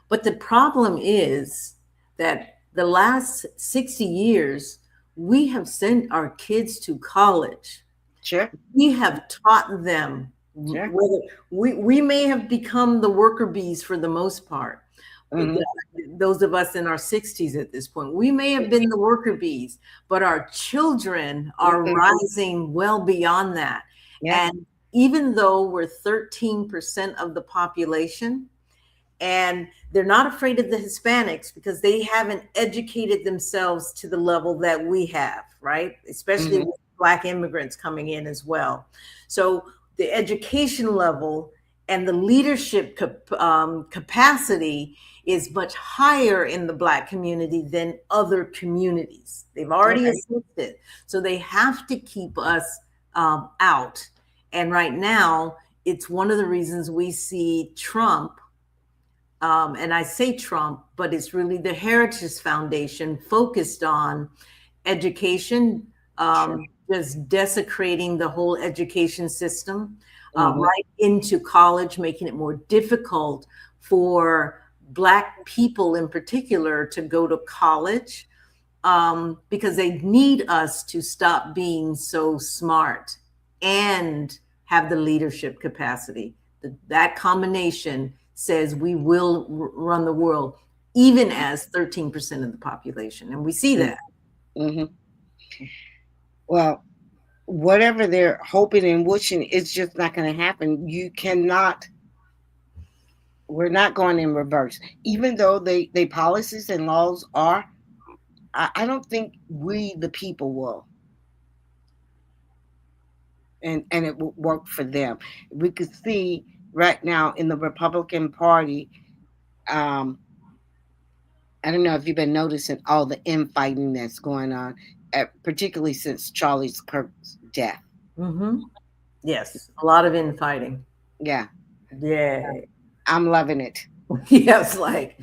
But the problem is that the last 60 years, we have sent our kids to college. Sure. We have taught them Sure. whether we may have become the worker bees for the most part. Hmm. Those of us in our 60s at this point, we may have been the worker bees, but our children are rising well beyond that. Yeah. And even though we're 13% of the population, and they're not afraid of the Hispanics because they haven't educated themselves to the level that we have, right? Especially Hmm. with Black immigrants coming in as well. So the education level and the leadership capacity is much higher in the Black community than other communities. They've already Okay. assisted. So they have to keep us out. And right now, it's one of the reasons we see Trump, and I say Trump, but it's really the Heritage Foundation focused on education, Sure. just desecrating the whole education system, Hmm. right into college, making it more difficult for Black people in particular to go to college, because they need us to stop being so smart and have the leadership capacity. That combination says we will run the world, even as 13% of the population. And we see that. Hmm. Well, whatever they're hoping and wishing, it's just not going to happen. You cannot. We're not going in reverse, even though they policies and laws are. I don't think we the people will, and it will work for them. We could see right now in the Republican Party. Um, I don't know if you've been noticing all the infighting that's going on, particularly since Charlie Kirk's death. Hmm. Yes, a lot of infighting. Yeah, Yeah. I'm loving it. Yes, like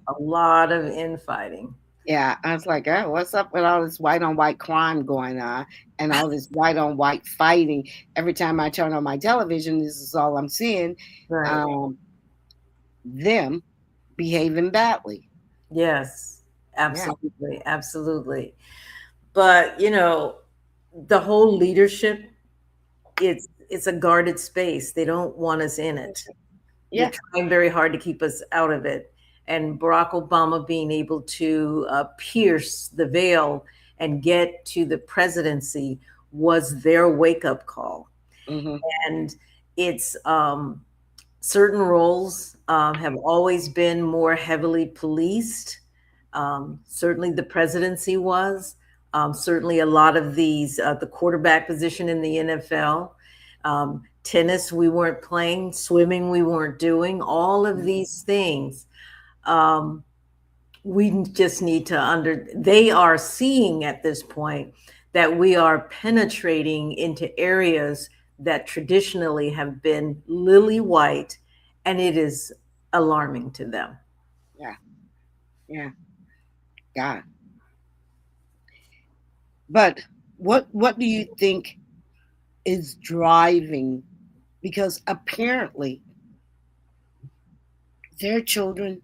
a lot of infighting. Yeah, I was like, oh, what's up with all this white on white crime going on and all this white on white fighting? Every time I turn on my television, this is all I'm seeing. Right. Um, them behaving badly. Yes, Yeah. absolutely. Absolutely. But, the whole leadership, it's a guarded space. They don't want us in it. They're Yeah. trying very hard to keep us out of it. And Barack Obama being able to pierce the veil and get to the presidency was their wake up call. Hmm. And it's certain roles have always been more heavily policed. Certainly, the presidency was. Certainly, a lot of the quarterback position in the NFL. Tennis, we weren't playing. Swimming, we weren't doing. All of these things, um, we just need to they are seeing at this point that we are penetrating into areas that traditionally have been lily white, and it is alarming to them. Yeah. Yeah. God. But what do you think is driving? Because apparently their children,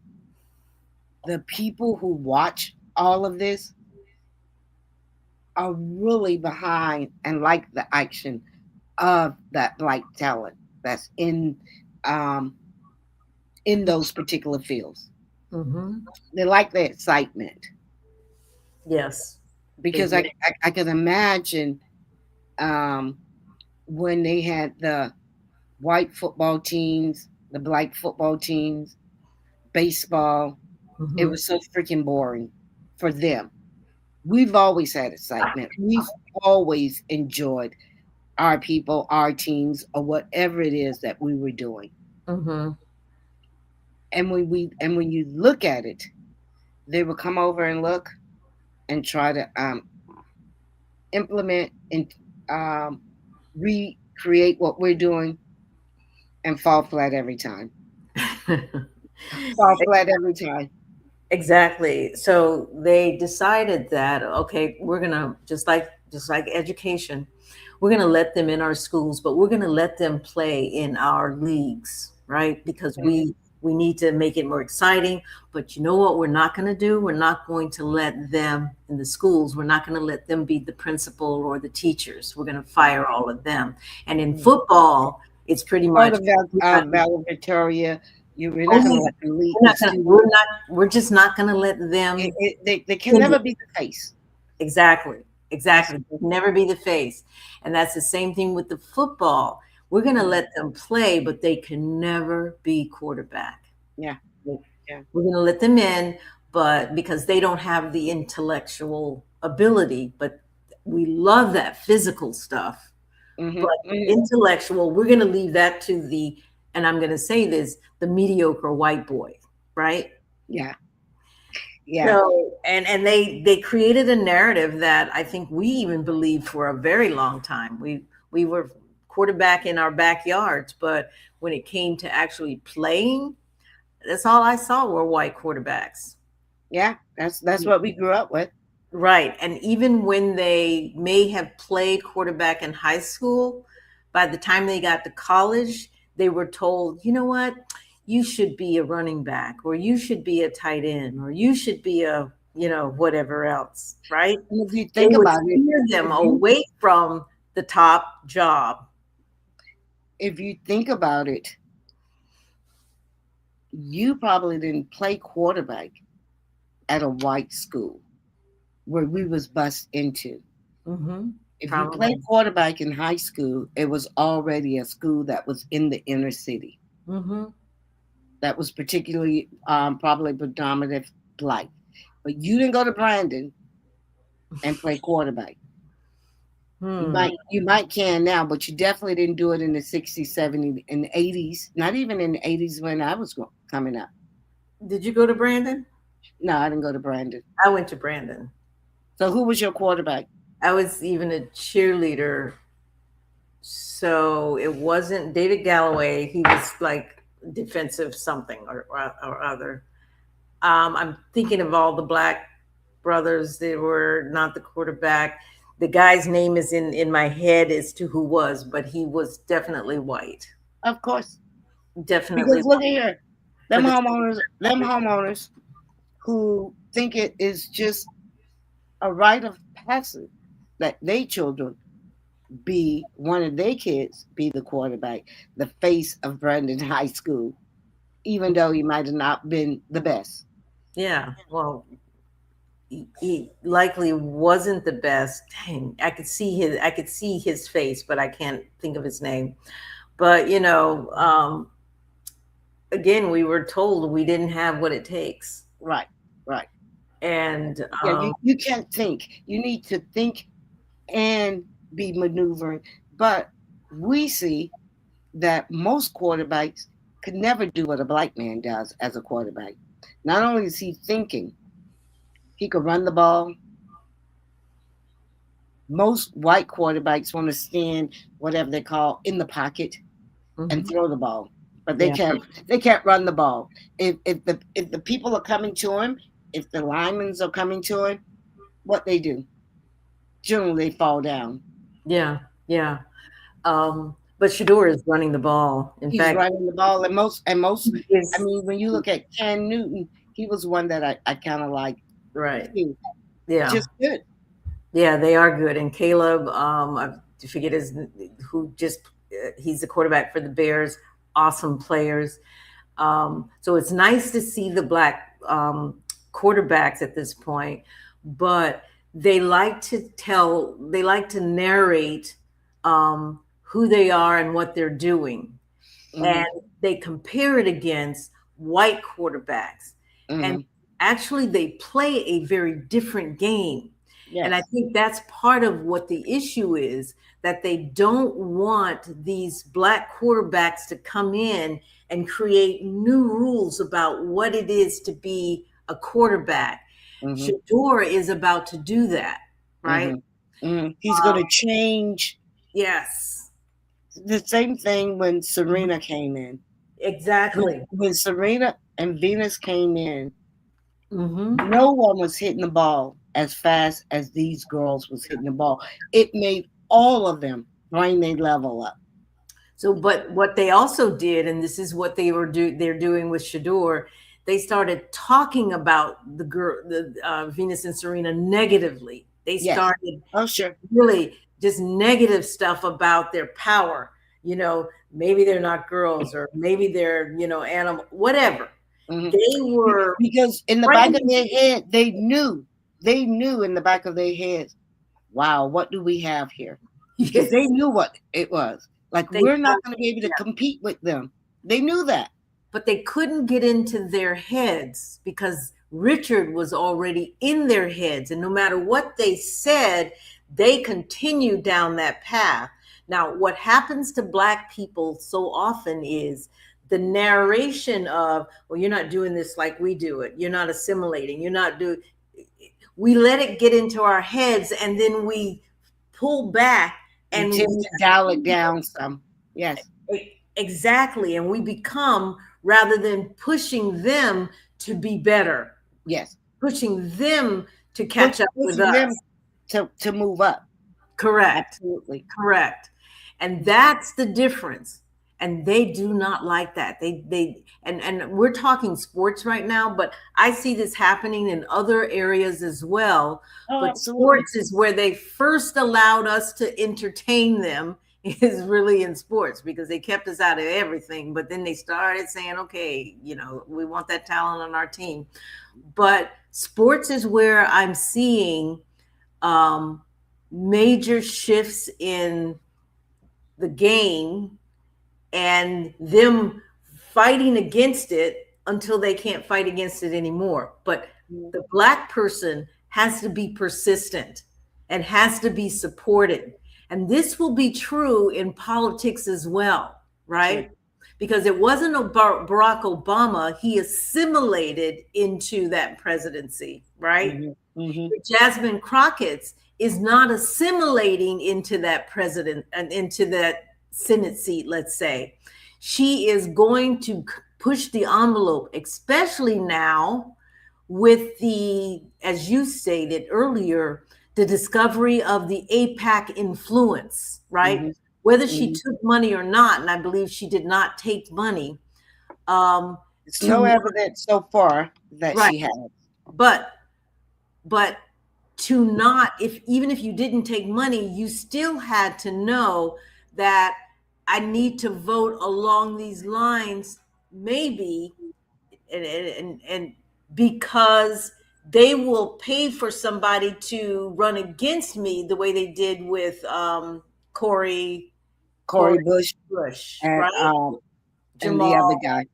the people who watch all of this, are really behind and like the action of that black talent that's um, in those particular fields. Hmm. They like the excitement Yes, they because do. I can imagine um, when they had the white football teams, the black football teams, baseball. It Hmm. was so freaking boring for them. We've always had excitement. We've always enjoyed our people, our teams, or whatever it is that we were doing. Hmm. And when you look at it, they will come over and look and try to implement and um, recreate what we're doing and fall flat every time. Fall flat every time. Exactly. So they decided that, okay, we're gonna just like education, we're gonna let them in our schools, but we're gonna let them play in our leagues, right? Because Mhm. We need to make it more exciting. But you know what we're not going to do? We're not going to let them in the schools, we're not going to let them be the principal or the teachers. We're going to fire all of them. And in football, it's pretty Or much valedictoria. We're oh, not going to yeah. let them lead We're the not gonna, student. we're just not going to let them. They can never be the face. Exactly. Exactly. Never be the face. And that's the same thing with the football. We're going to let them play, but they can never be quarterback. Yeah. Yeah. We're going to let them in, but because they don't have the intellectual ability, but we love that physical stuff. Mm-hmm. But Mm-hmm. intellectual, we're going to leave that to the, and I'm going to say this, the mediocre white boy, right? Yeah. Yeah. So, and they created a narrative that I think we even believed for a very long time. We were quarterback in our backyards, but when it came to actually playing, that's all I saw were white quarterbacks. Yeah. That's what we grew up with. Right. And even when they may have played quarterback in high school, by the time they got to college, they were told, you know what? You should be a running back, or you should be a tight end, or you should be a, whatever else. Right. And if you They think would about it, steer them away from the top job. if you think about it, you probably didn't play quarterback at a white school where we was bused into. Mm-hmm. If you Probably. played quarterback in high school, it was already a school that was in the inner city. Mm-hmm. That was particularly probably predominant black. But you didn't go to Brandon and play quarterback. You might can now, but you definitely didn't do it in the 60s, 70s, and 80s. Not even in the 80s when I was coming up. Did you go to Brandon? No, I didn't go to Brandon. I went to Brandon. So who was your quarterback? I was even a cheerleader. So it wasn't David Galloway. He was like defensive something or other. I'm thinking of all the black brothers. They were not the quarterback. The guy's name is in my head as to who was, but he was definitely white. Of course. Definitely. Because look at here. Them For the- homeowners who think it is just a rite of passage that they children be one of their kids be the quarterback, the face of Brandon High School, even though he might have not been the best. Yeah. Well, he likely wasn't the best. Dang, I could see his face, but I can't think of his name. But again, we were told we didn't have what it takes. Right, right. And Yeah, you can't think. You need to think and be maneuvering. But we see that most quarterbacks could never do what a black man does as a quarterback. Not only is he thinking, he could run the ball. Most white quarterbacks want to stand whatever they call in the pocket and throw the ball, but they can't run the ball. If the people are coming to him, if the linemen are coming to him, what they do? Generally, they fall down. yeah, yeah. But Shador is running the ball. In He's fact, running the ball, and most. I is mean, when you look at Cam Newton, he was one that I kind of like. right. Too. Yeah, Just good. yeah, they are good. And Caleb, I forget who just he's the quarterback for the Bears. Awesome players. So it's nice to see the black quarterbacks at this point, but they like to narrate who they are and what they're doing. Mm-hmm. And they compare it against white quarterbacks. Mm-hmm. And actually, they play a very different game. Yes. And I think that's part of what the issue is, that they don't want these black quarterbacks to come in and create new rules about what it is to be a quarterback. Mm-hmm. Shador is about to do that, right? Mm-hmm. Mm-hmm. He's going to change. Yes. The same thing when Serena came in. Exactly. When Serena and Venus came in, Mm-hmm. no one was hitting the ball as fast as these girls was hitting the ball. It made all of them bring their level up. So, but what they also did, and this is what they're doing with Shador, they started talking about the girl, the Venus and Serena negatively. They Yes. started Oh, sure. really just negative stuff about their power. Maybe they're not girls, or maybe they're, animal, whatever. Hmm. They were Because in the back of frightened. their head, they knew in the back of their heads, wow, what do we have here? Because they Yes, knew what it was. Like, they we're not thought, going to be able to yeah, compete with them. They knew that. but they couldn't get into their heads because Richard was already in their heads. And no matter what they said, they continued down that path. Now, what happens to Black people so often is the narration of, well, you're not doing this like we do it. You're not assimilating. You're not doing, we let it get into our heads, and then we pull back You and tend we to dial it down some. Yes. exactly, and we become, rather than pushing them to be better, Yes. pushing them to catch up with Pushing them us. to move up. Correct. Absolutely. Correct. And that's the difference. And they do not like that. And we're talking sports right now, but I see this happening in other areas as well. Oh, But absolutely. sports is where they first allowed us to entertain them, is really in sports, because they kept us out of everything. But then they started saying, okay, we want that talent on our team. But sports is where I'm seeing um, major shifts in the game, and them fighting against it until they can't fight against it anymore. But the Black person has to be persistent and has to be supported. And this will be true in politics as well, True. right? Because it wasn't Barack Obama, he assimilated into that presidency, right? Hmm. Hmm. Jasmine Crockett's is not assimilating into that president and into that Senate seat, let's say. She is going to push the envelope, especially now with the, as you stated earlier, the discovery of the APAC influence, right? Hmm. Whether she Hmm. took money or not, and I believe she did not take money, There's no to, evidence so far that right, she has. but but to not, if even if you didn't take money, you still had to know that I need to vote along these lines, maybe, and because they will pay for somebody to run against me the way they did with Corey Corey Corey Bush Bush, and right? the other Jamal guy,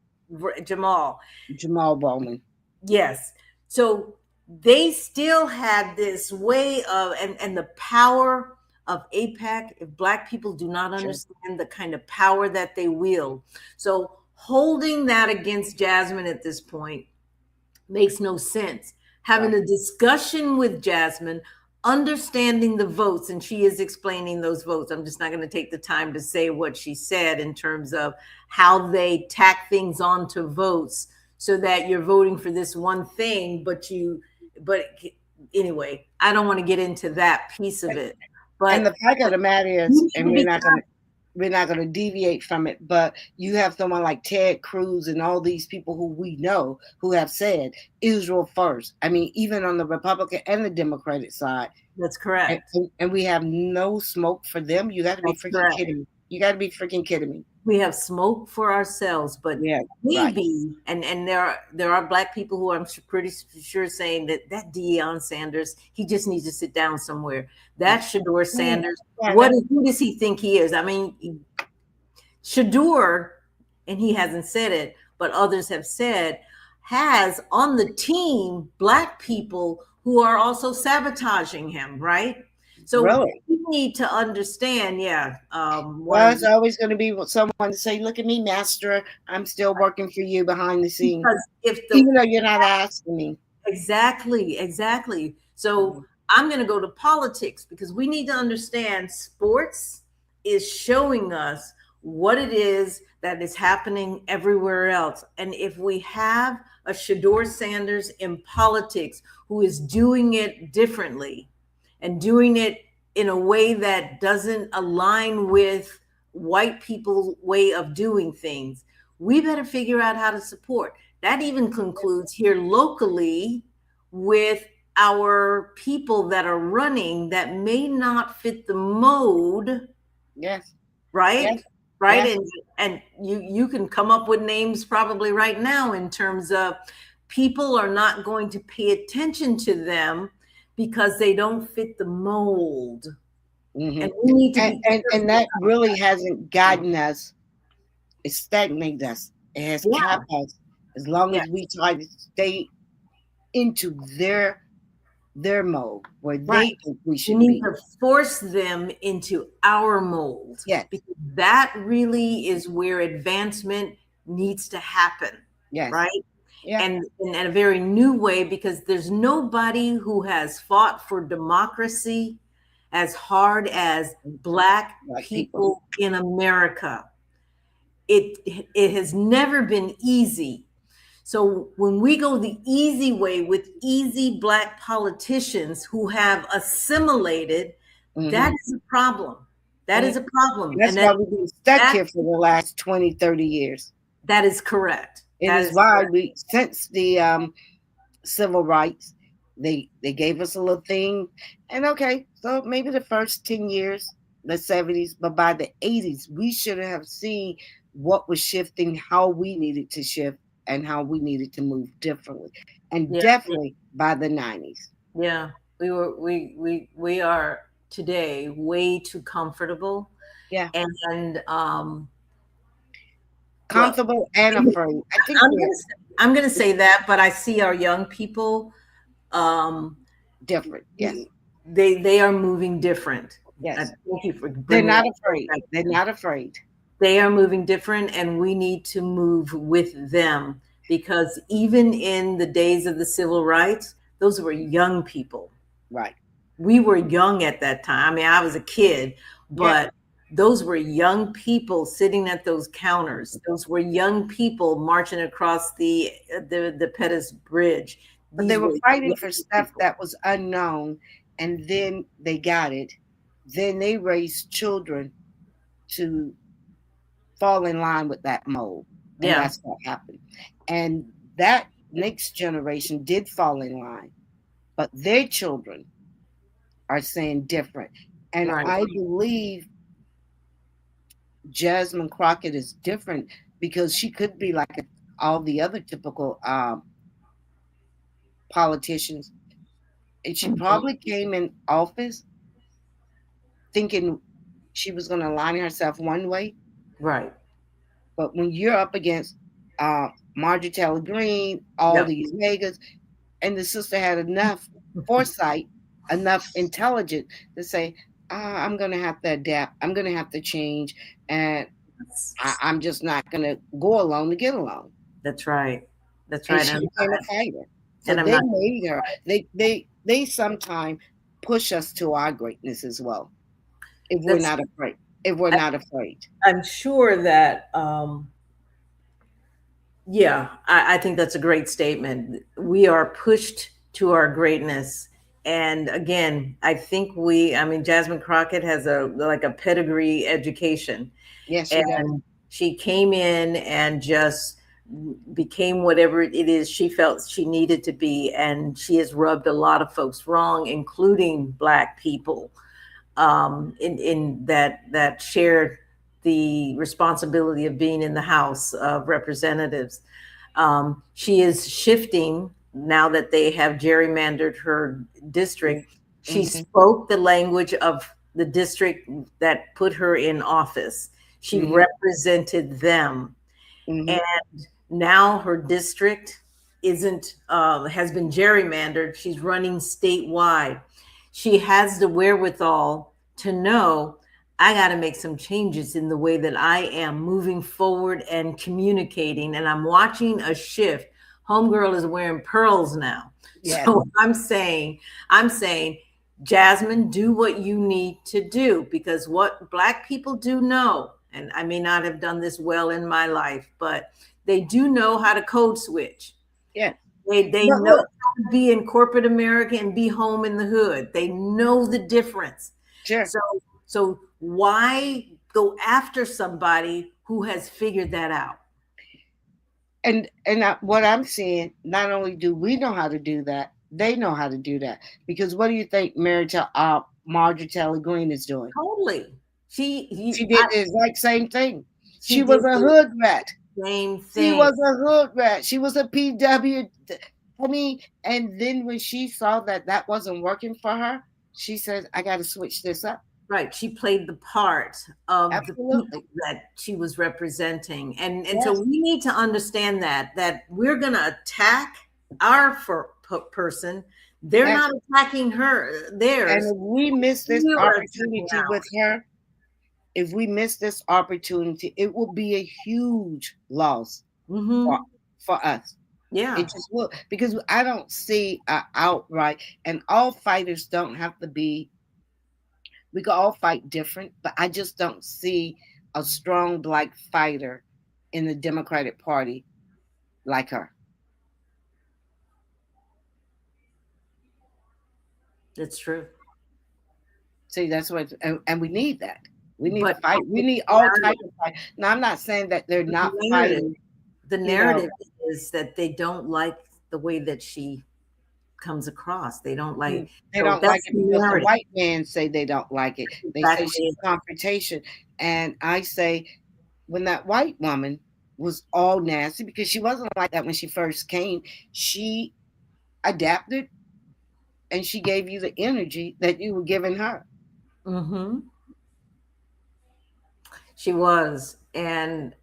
Jamal. Jamal Bowman. Yes. So they still had this way of, and the power of APAC, if Black people do not Sure. understand the kind of power that they wield. So holding that against Jasmine at this point makes no sense. Having Right. a discussion with Jasmine, understanding the votes, and she is explaining those votes. I'm just not going to take the time to say what she said in terms of how they tack things onto votes so that you're voting for this one thing, but anyway, I don't want to get into that piece of it. And But, the fact of the matter is, you need and to be we're not gonna deviate from it, but you have someone like Ted Cruz and all these people who we know who have said Israel first. I mean, even on the Republican and the Democratic side, that's and, correct. and we have no smoke for them. You got to be That's freaking correct. kidding me. You got to be freaking kidding me. We have smoke for ourselves, but Yeah, right. maybe, and there are Black people who I'm pretty sure saying that Deion Sanders, he just needs to sit down somewhere. That Shador Sanders, Yeah, who does he think he is? I mean, Shador, and he hasn't said it, but others have said, has on the team Black people who are also sabotaging him, right? So really. we need to understand, yeah. Well, it's always going to be someone to say, "Look at me, master. I'm still working for you behind the scenes, because if the even though you're not asking me." exactly. So Mhm. I'm going to go to politics, because we need to understand sports is showing us what it is that is happening everywhere else. And if we have a Shador Sanders in politics who is doing it differently and doing it in a way that doesn't align with white people's way of doing things, we better figure out how to support. That even concludes here locally with our people that are running that may not fit the mode, Yes. right? Yes. Right. Yes. And you can come up with names probably right now in terms of people are not going to pay attention to them because they don't fit the mold. Hmm. And we need to And, be and and careful that about really hasn't gotten us. It stagnated us. It has that. kept us as long Yeah, as we try to stay into their mode where right. they think we We should need be. to force them into our mold Yes. because that really is where advancement needs to happen, Yes. right? Yeah. And in a very new way, because there's nobody who has fought for democracy as hard as Black Like people. people in America. It has never been easy. So when we go the easy way with easy Black politicians who have assimilated, that Hmm. is a problem. That is a problem. That's And why we've been stuck that here for the last 20, 30 years. that is correct. It That is is why correct. we, since the civil rights, they gave us a little thing. And okay, so maybe the first 10 years, the 70s, but by the 80s, we should have seen what was shifting, how we needed to shift, and how we needed to move differently. And Yeah. definitely by the 90s. Yeah. We are today way too comfortable Yeah. and well, Comfortable and afraid. I think I'm we're gonna I'm gonna say that, but I see our young people um different. Yes. they are moving different. Yes. Thank you for They're bringing not that afraid. back. They're not afraid. They are moving different, and we need to move with them because even in the days of the civil rights, those were young people. Right. We were young at that time. I mean, I was a kid, Yeah. but those were young people sitting at those counters. Those were young people marching across the Pettus Bridge. But they These were were fighting for young stuff people. that was unknown, and then they got it. Then they raised children to fall in line with that mold, and Yeah, that's what happened. And that next generation did fall in line, but their children are saying different. And right, I believe Jasmine Crockett is different because she could be like all the other typical politicians. And she probably came in office thinking she was going to align herself one way. right. But when you're up against Marjorie Taylor Greene, all Yep. these megas, and the sister had enough foresight, enough intelligence to say, I'm going to have to adapt. I'm going to have to change. And I'm just not going to go alone to get along. That's right. That's And right. she became a fighter. So And I'm they not. made her. They sometimes push us to our greatness as well. If we're That's. not afraid. If we're not afraid. I'm sure that. Yeah, I think that's a great statement. We are pushed to our greatness. And again, I think I mean, Jasmine Crockett has a pedigree education. Yes, she does. And she came in and just became whatever it is she felt she needed to be. And she has rubbed a lot of folks wrong, including Black people, in that shared the responsibility of being in the House of Representatives. She is shifting now that they have gerrymandered her district. She Mm-hmm. spoke the language of the district that put her in office. She Mm-hmm. represented them. Mm-hmm. And now her district isn't has been gerrymandered. She's running statewide. She has the wherewithal to know I got to make some changes in the way that I am moving forward and communicating. And I'm watching a shift. Homegirl is wearing pearls now. Yes. So I'm saying, Jasmine, do what you need to do, because what Black people do know, and I may not have done this well in my life, but they do know how to code switch. Yeah. They But know look, how to be in corporate America and be home in the hood. They know the difference. sure. So why go after somebody who has figured that out. And what I'm seeing, not only do we know how to do that, they know how to do that. Because what do you think Marjorie Taylor Greene is doing? Totally. She did the exact same thing. She She was did a the hood rat. same She thing. was a hood rat. She was a PW. I mean, and then when she saw that that wasn't working for her, she said, I got to switch this up. Right. She played the part of the Absolutely. people that she was representing. And Yes. so we need to understand that we're going to attack our person. They're Yes. not attacking her, theirs. And if we miss this We are opportunity attacking with her, if we miss this opportunity, it will be a huge loss Mm-hmm. for us. Yeah. It just will, because I don't see outright, and all fighters don't have to be, we can all fight different, but I just don't see a strong black fighter in the Democratic Party like her. That's true. See, that's what, and we need that. We need But to fight. We need all types of fight. Now, I'm not saying that they're not fighting. The narrative is that they don't like the way that she comes across. They don't like. They So don't like that's it the because the narrative. white men say they don't like it. They say Exactly. she's confrontation, and I say, when that white woman was all nasty, because she wasn't like that when she first came, she adapted, and she gave you the energy that you were giving her. Mm-hmm. She was, and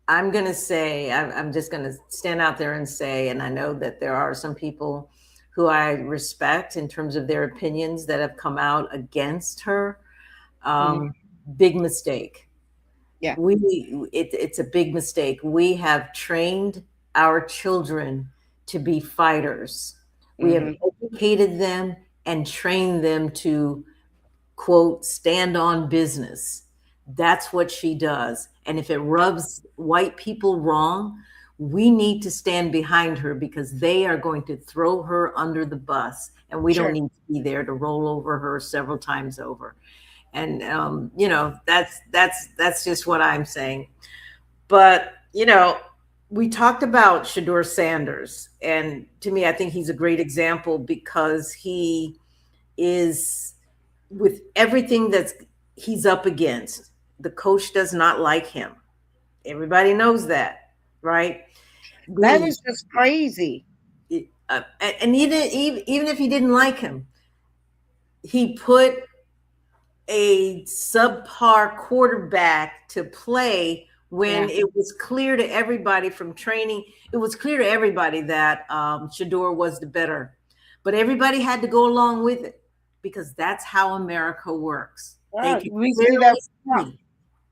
I'm going to say, I'm just going to stand out there and say, and I know that there are some people who I respect in terms of their opinions that have come out against her. Big mistake. Yeah. It's a big mistake. We have trained our children to be fighters. We have educated them and trained them to, quote, stand on business. That's what she does. And if it rubs white people wrong, we need to stand behind her because they are going to throw her under the bus. And we don't need to be there to roll over her several times over. And, that's just what I'm saying. But, we talked about Shedeur Sanders. And to me, I think he's a great example because he is, with everything that's he's up against, the coach does not like him. Everybody knows that, right? That is just crazy. And even if he didn't like him, he put a subpar quarterback to play when it was clear to everybody from training. It was clear to everybody that Shedeur was the better, but everybody had to go along with it because that's how America works. We see that with Trump.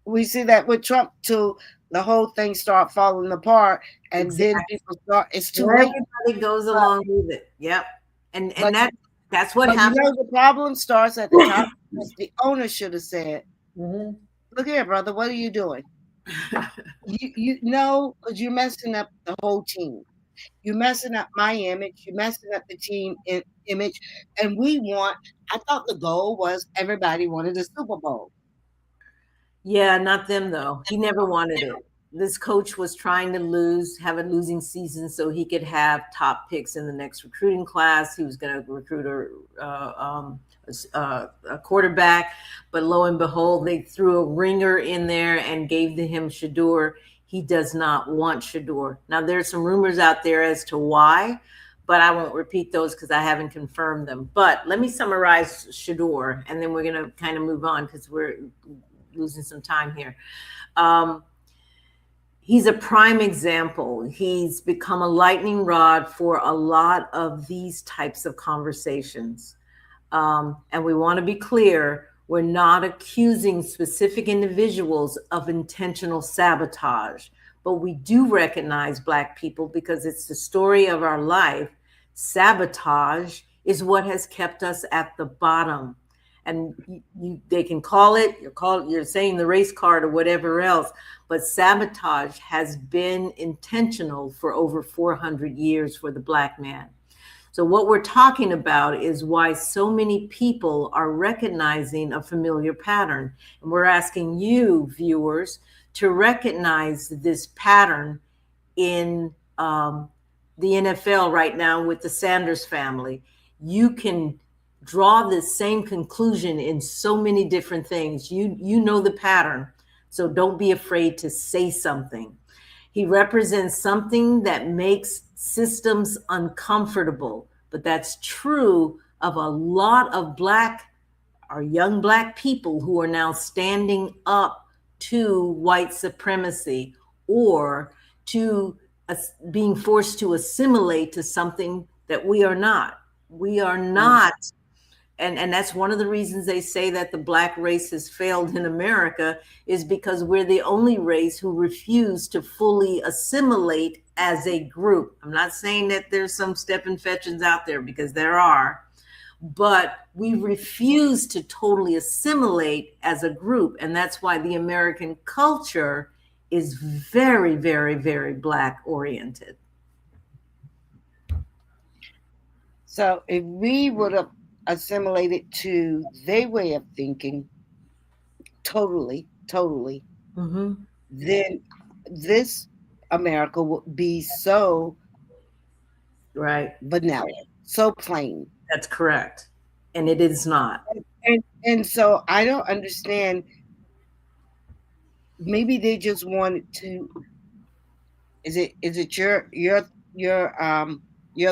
We see that with Trump till the whole thing start falling apart, and then people start. It's too late. Everybody goes along with it. Yep, and that's what happens. happens. The problem starts at the top. The owner should have said, "Look here, brother. What are you doing? you know, because you're messing up the whole team. You're messing up my image. You're messing up the team image. And I thought the goal was everybody wanted a Super Bowl. Yeah, not them though. He never wanted it. This coach was trying to have a losing season so he could have top picks in the next recruiting class. He was going to recruit a quarterback, but lo and behold, they threw a ringer in there and gave him Shedeur. He does not want Shedeur. Now, there's some rumors out there as to why, but I won't repeat those because I haven't confirmed them. But let me summarize Shedeur, and then we're going to kind of move on because we're losing some time here. He's a prime example. He's become a lightning rod for a lot of these types of conversations. And we want to be clear, we're not accusing specific individuals of intentional sabotage, but we do recognize Black people because it's the story of our life. Sabotage is what has kept us at the bottom. And they can call it, you're saying the race card or whatever else, but sabotage has been intentional for over 400 years for the Black man. So what we're talking about is why so many people are recognizing a familiar pattern. And we're asking you, viewers, to recognize this pattern in the NFL right now with the Sanders family. You can draw the same conclusion in so many different things. You know the pattern, so don't be afraid to say something. He represents something that makes systems uncomfortable, but that's true of a lot of Black or young Black people who are now standing up to white supremacy or to being forced to assimilate to something that we are not. We are not. And that's one of the reasons they say that the Black race has failed in America, is because we're the only race who refuse to fully assimilate as a group. I'm not saying that there's some stepping fetchings out there, because there are, but we refuse to totally assimilate as a group. And that's why the American culture is very, very, very Black oriented. So if we would have assimilated to their way of thinking totally, Mm-hmm. then this America would be so Right. vanilla, so plain. That's correct. And it is not. And so I don't understand. Maybe they just wanted to. Is it your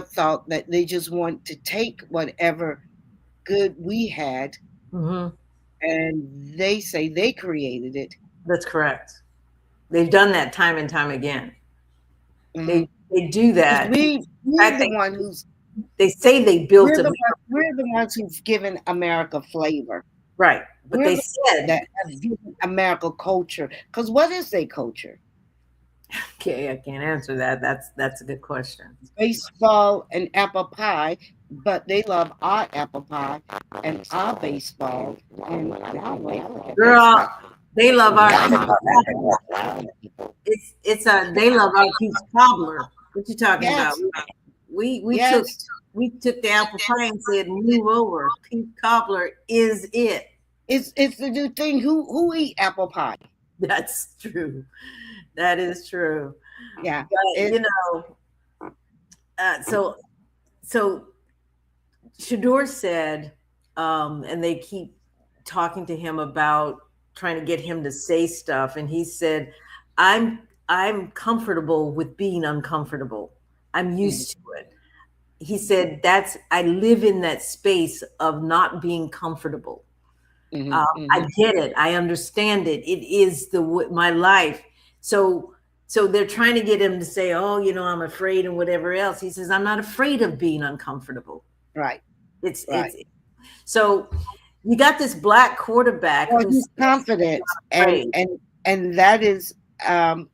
thought that they just want to take whatever good we had, Mm-hmm. and they say they created it? That's correct. They've done that time and time again. Mhm. They do that. We're the one who's They say they built it. we're the ones who've given America flavor. Right. But We're they the said that have given America culture. Because what is their culture? okay, I can't answer that. That's a good question. Baseball and apple pie, but they love our apple pie and our baseball. And Girl, they love our it's a they love our peach cobbler. What you talking Yes. about? We Yes. took the apple pie and said move over. Peach cobbler is it. It's the new thing. Who eat apple pie? That's true. That is true. Yeah. But you know, so Shador said, and they keep talking to him about trying to get him to say stuff, and he said, I'm comfortable with being uncomfortable. I'm used to it. He said, I live in that space of not being comfortable. I get it. I understand it. It is my life. So they're trying to get him to say, oh, you know, I'm afraid and whatever else. He says, I'm not afraid of being uncomfortable. Right. It's Right. So you got this Black quarterback Well, who's he's confident, and that is, and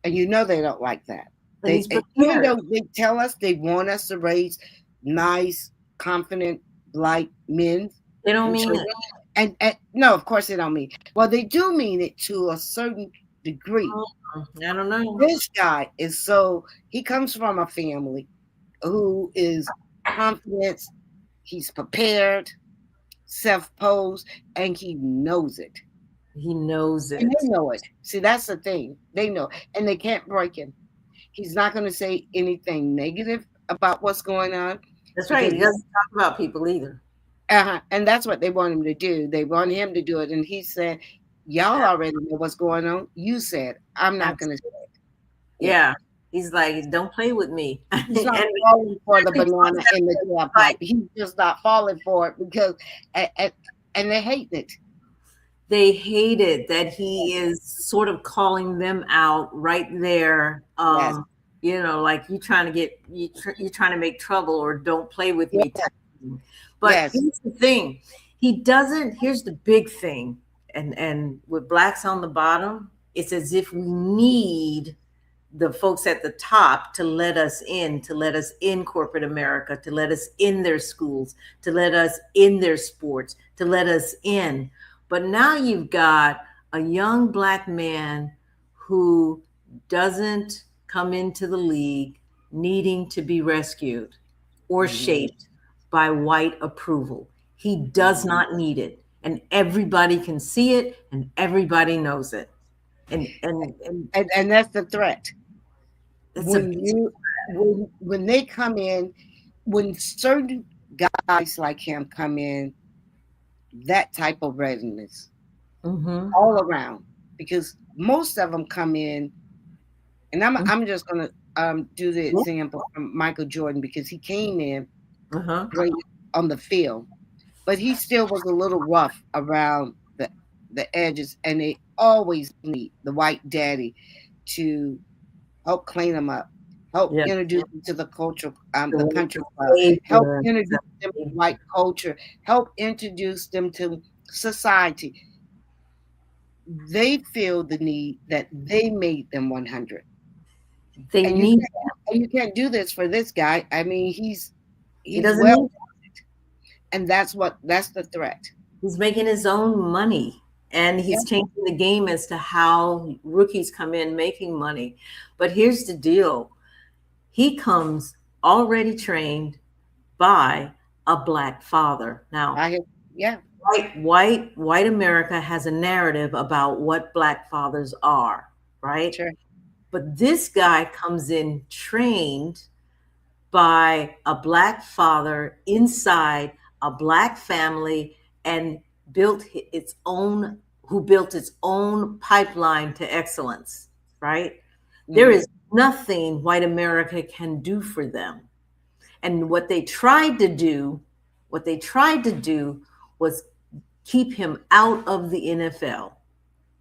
you know they don't like that. and he's Even prepared. though they tell us they want us to raise nice, confident Black men, They don't mean it. and no, of course they don't mean. Well, they do mean it to a certain degree. I don't know. This guy is he comes from a family who is confident. He's prepared, self-posed, and he knows it. He knows it. And they know it. See, that's the thing. They know, and they can't break him. He's not going to say anything negative about what's going on. That's right. He doesn't talk about people either. And that's what they want him to do. They want him to do it. And he said, y'all already know what's going on. You said, I'm not going to say it. Yeah. He's like, don't play with me. He's not falling for the banana in the tailpipe. He's just not falling for it because, and they hate it. They hate it that he is sort of calling them out right there. Yes. You know, like you're trying to make trouble or don't play with me. But Yes. Here's the thing. Here's the big thing. And with Blacks on the bottom, it's as if we need the folks at the top to let us in corporate America, to let us in their schools, to let us in their sports, to let us in. But now you've got a young Black man who doesn't come into the league needing to be rescued. or Mhm. shaped by white approval. He does Mhm. not need it. And everybody can see it and everybody knows it. And And that's the threat. it's a When you when they come in, when certain guys like him come in, that type of readiness mm-hmm, all around, because most of them come in, and I'm just gonna do the yeah, example from Michael Jordan, because he came in uh-huh. great on the field, but he still was a little rough around the edges, and they always need the white daddy to help clean them up, help Yeah. introduce them to the culture, the The country club, help savior, introduce the them to savior. white culture, help introduce them to society. They feel the need that they made them 100, They and need you can't do this for this guy. I mean, he he's doesn't well, need and that's the threat. he's making his own money and Yeah, he's changing the game as to how rookies come in making money. But here's the deal. He comes already trained by a black father. Now, I have, yeah, white America has a narrative about what black fathers are, right? sure. But this guy comes in trained by a black father inside a black family and built its own who built its own pipeline to excellence, right? There Hmm. is nothing white America can do for them. And what they tried to do was keep him out of the NFL.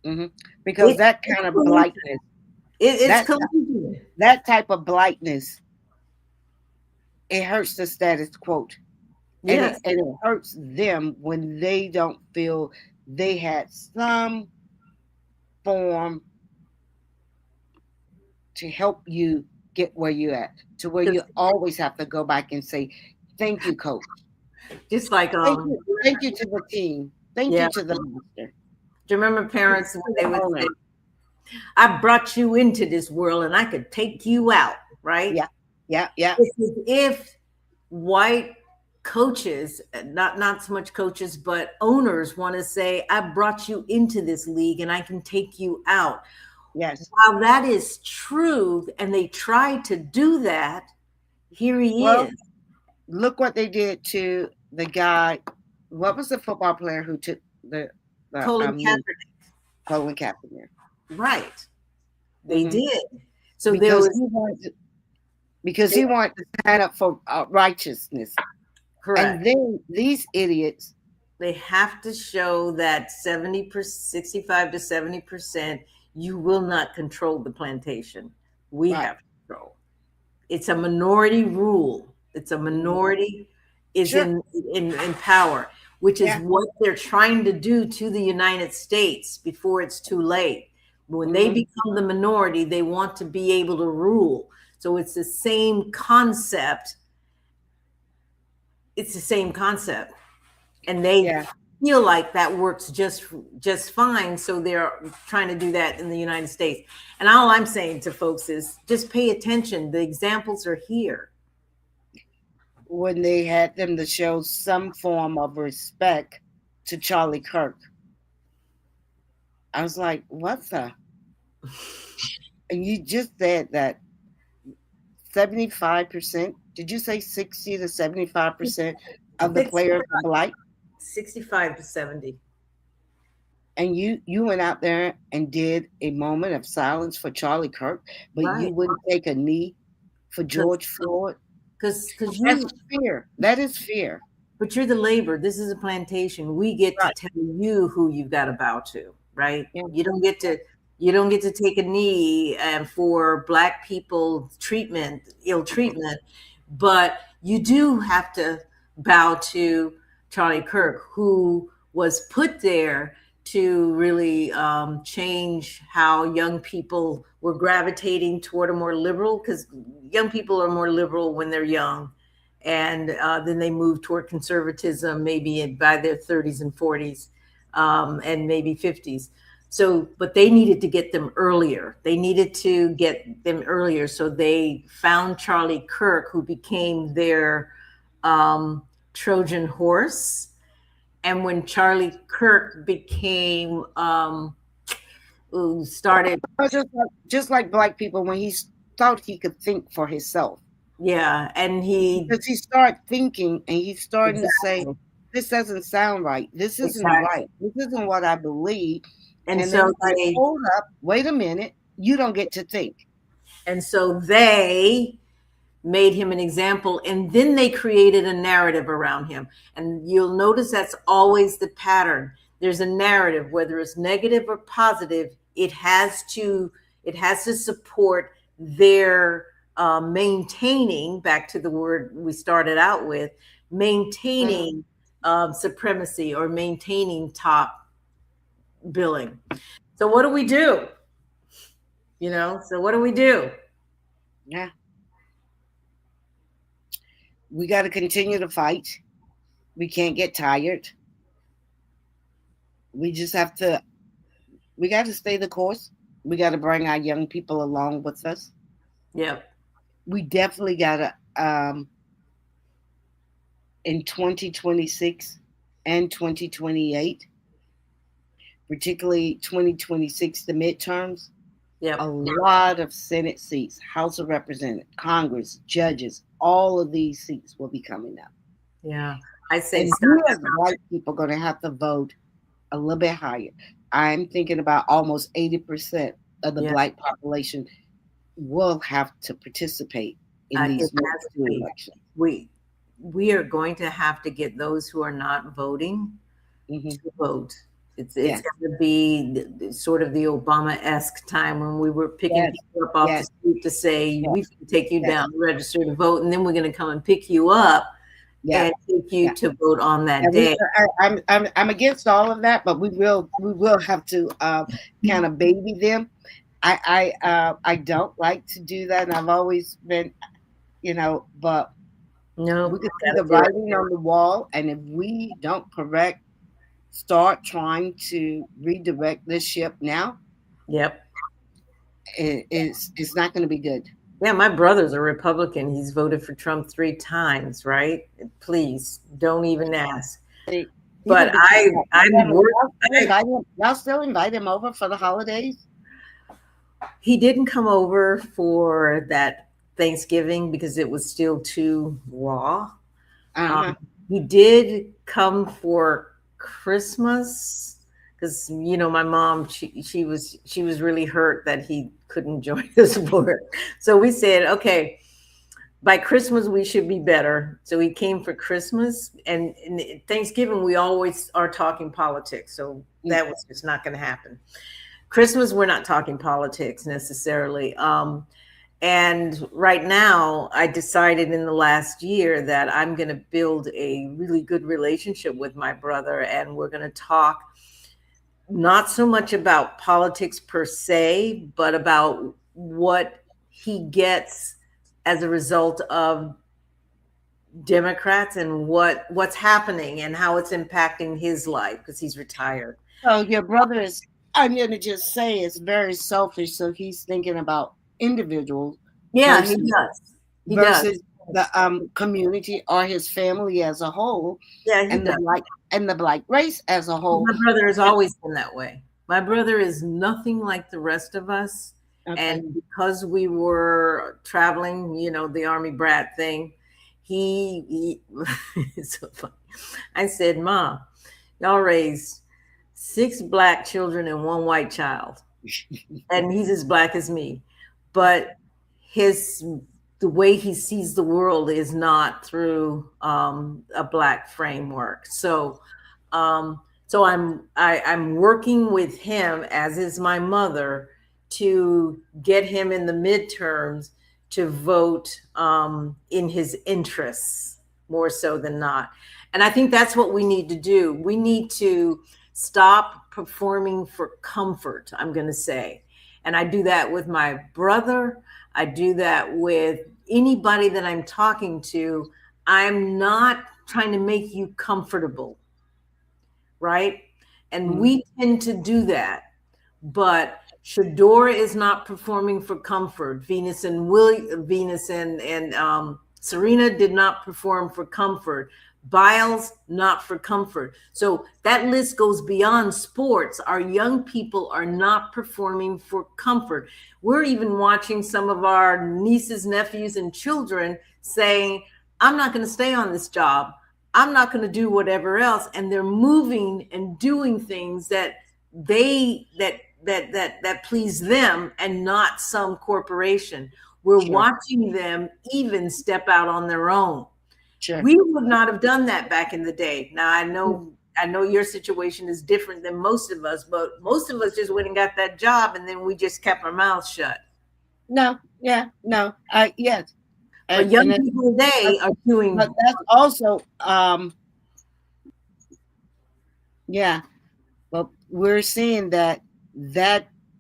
Hmm. Because It, that it's kind of collusion. blightness, It's that collusion. that type of blightness, it hurts the status quo, and Yes. it hurts them when they don't feel they had some form to help you get where you at, to where you Because always have to go back and say, thank you, coach. just like Thank you to the team. Thank yeah. you to the master. Do you remember To parents when they the would owner. say, I brought you into this world and I could take you out, right? Yeah, yeah, yeah. It's as if white coaches, not so much coaches, but owners want to say, I brought you into this league and I can take you out. Yes. While that is true, and they tried to do that, here he Well, is, look what they did to the guy. What was the football player who took the Colin knee? Kaepernick. Colin Kaepernick. Right. They Hmm. did. So there Because was, he wanted to stand up for righteousness, and correct. then these idiots. They have to show that 70%, 65 to 70%, you will not control the plantation. We Right. have control. It's a minority rule. It's a Mhm. minority is Sure. in power, which is Yeah. what they're trying to do to the United States before it's too late. When they Hmm. become the minority, they want to be able to rule. So it's the same concept. It's the same concept. And they Yeah. feel like that works just fine, so they're trying to do that in the United States. And all I'm saying to folks is just pay attention. The examples are here. When they had them to show some form of respect to Charlie Kirk, I was like, what the? And you just said that 75%, did you say 60 to 75% of the 65, players are black? 65 to 70. And you went out there and did a moment of silence for Charlie Kirk, but you Right. wouldn't take a knee for Because George Floyd? because That's you fear. That is fear. but you're the labor. This is a plantation. We get to Right. tell you who you've got to bow to, right? Yeah. You don't get to take a knee for black people ill treatment, but you do have to bow to Charlie Kirk, who was put there to really change how young people were gravitating toward a more liberal, because young people are more liberal when they're young, and then they move toward conservatism maybe by their 30s and 40s, and maybe 50s. So, but they needed to get them earlier. They needed to get them earlier. So they found Charlie Kirk, who became their Trojan horse. And when Charlie Kirk became, started, Just like black people, when he thought he could think for himself. yeah, and Because he started thinking and he's starting to say, exactly, this doesn't sound right. This isn't exactly. right. This isn't what I believe. And And then so it's like, they, hold up, wait a minute. You don't get to think. and so they made him an example, and then they created a narrative around him. And you'll notice that's always the pattern. There's a narrative, whether it's negative or positive, it has to support their maintaining, back to the word we started out with, maintaining supremacy or maintaining top billing. So what do we do? So what do we do? Yeah. We got to continue to fight. We can't get tired. We just have to, we got to stay the course. We got to bring our young people along with us. Yep. We definitely got to, in 2026 and 2028, particularly 2026, the midterms, Yep. a lot of Senate seats, House of Representatives, Congress, judges, all of these seats will be coming up. Yeah. I say And start. we as white people are going to have to vote a little bit higher. I'm thinking about almost 80% of the Yeah. black population will have to participate in It these has next to two be. elections. We are going to have to get those who are not voting Hmm. to vote. It's Yes. going to be sort of the Obama-esque time when we were picking Yes. people up off Yes. the street to say, Yes. we can take you Yes. down, register to vote, and then we're going to come and pick you up Yeah. and take you Yeah. to vote on that And day. I'm against all of that, but we will have to kind of baby them. I don't like to do that, and I've always been, but No, we can see gotta the do it. writing on the wall, and if we don't start trying to redirect this ship now, Yep. it's not going to be good. Yeah, my brother's a Republican. He's voted for Trump 3 times, right? Please don't even ask. He But I'm y'all still invite him over for the holidays? he didn't come over for that Thanksgiving because it was still too raw. Uh-huh. He did come for Christmas because my mom she was really hurt that he couldn't join us for it. So we said, okay, by Christmas we should be better. So he came for Christmas, and Thanksgiving we always are talking politics. So that was just not going to happen. Christmas we're not talking politics necessarily. And right now, I decided in the last year that I'm going to build a really good relationship with my brother, and we're going to talk not so much about politics per se, but about what he gets as a result of Democrats and what's happening and how it's impacting his life because he's retired. So your brother is, I'm going to just say, it's very selfish. So he's thinking about individuals. Yeah, versus, he does. He versus does. the community or his family as a whole, Yeah, he and does. the black race as a whole. My brother has always been that way. My brother is nothing like the rest of us. Okay. And because we were traveling, the Army brat thing, he it's so funny. I said, "Ma, y'all raised 6 black children and 1 white child." And he's as black as me. But the way he sees the world is not through a black framework. So I'm working with him, as is my mother, to get him in the midterms to vote in his interests more so than not. And I think that's what we need to do. We need to stop performing for comfort, I'm going to say. And I do that with my brother. I do that with anybody that I'm talking to. I'm not trying to make you comfortable, right? And we tend to do that. but Shadora is not performing for comfort. Venus and Serena did not perform for comfort. Biles not for comfort. So that list goes beyond sports. Our young people are not performing for comfort. We're even watching some of our nieces, nephews, and children saying, I'm not going to stay on this job. I'm not going to do whatever else. And they're moving and doing things they that please them and not some corporation. We're Sure. watching them even step out on their own. Sure. We would not have done that back in the day. Now I know your situation is different than most of us, but most of us just went and got that job and then we just kept our mouths shut. No, yeah, no, yes. But young people today are doing. But that's also, yeah. But we're seeing that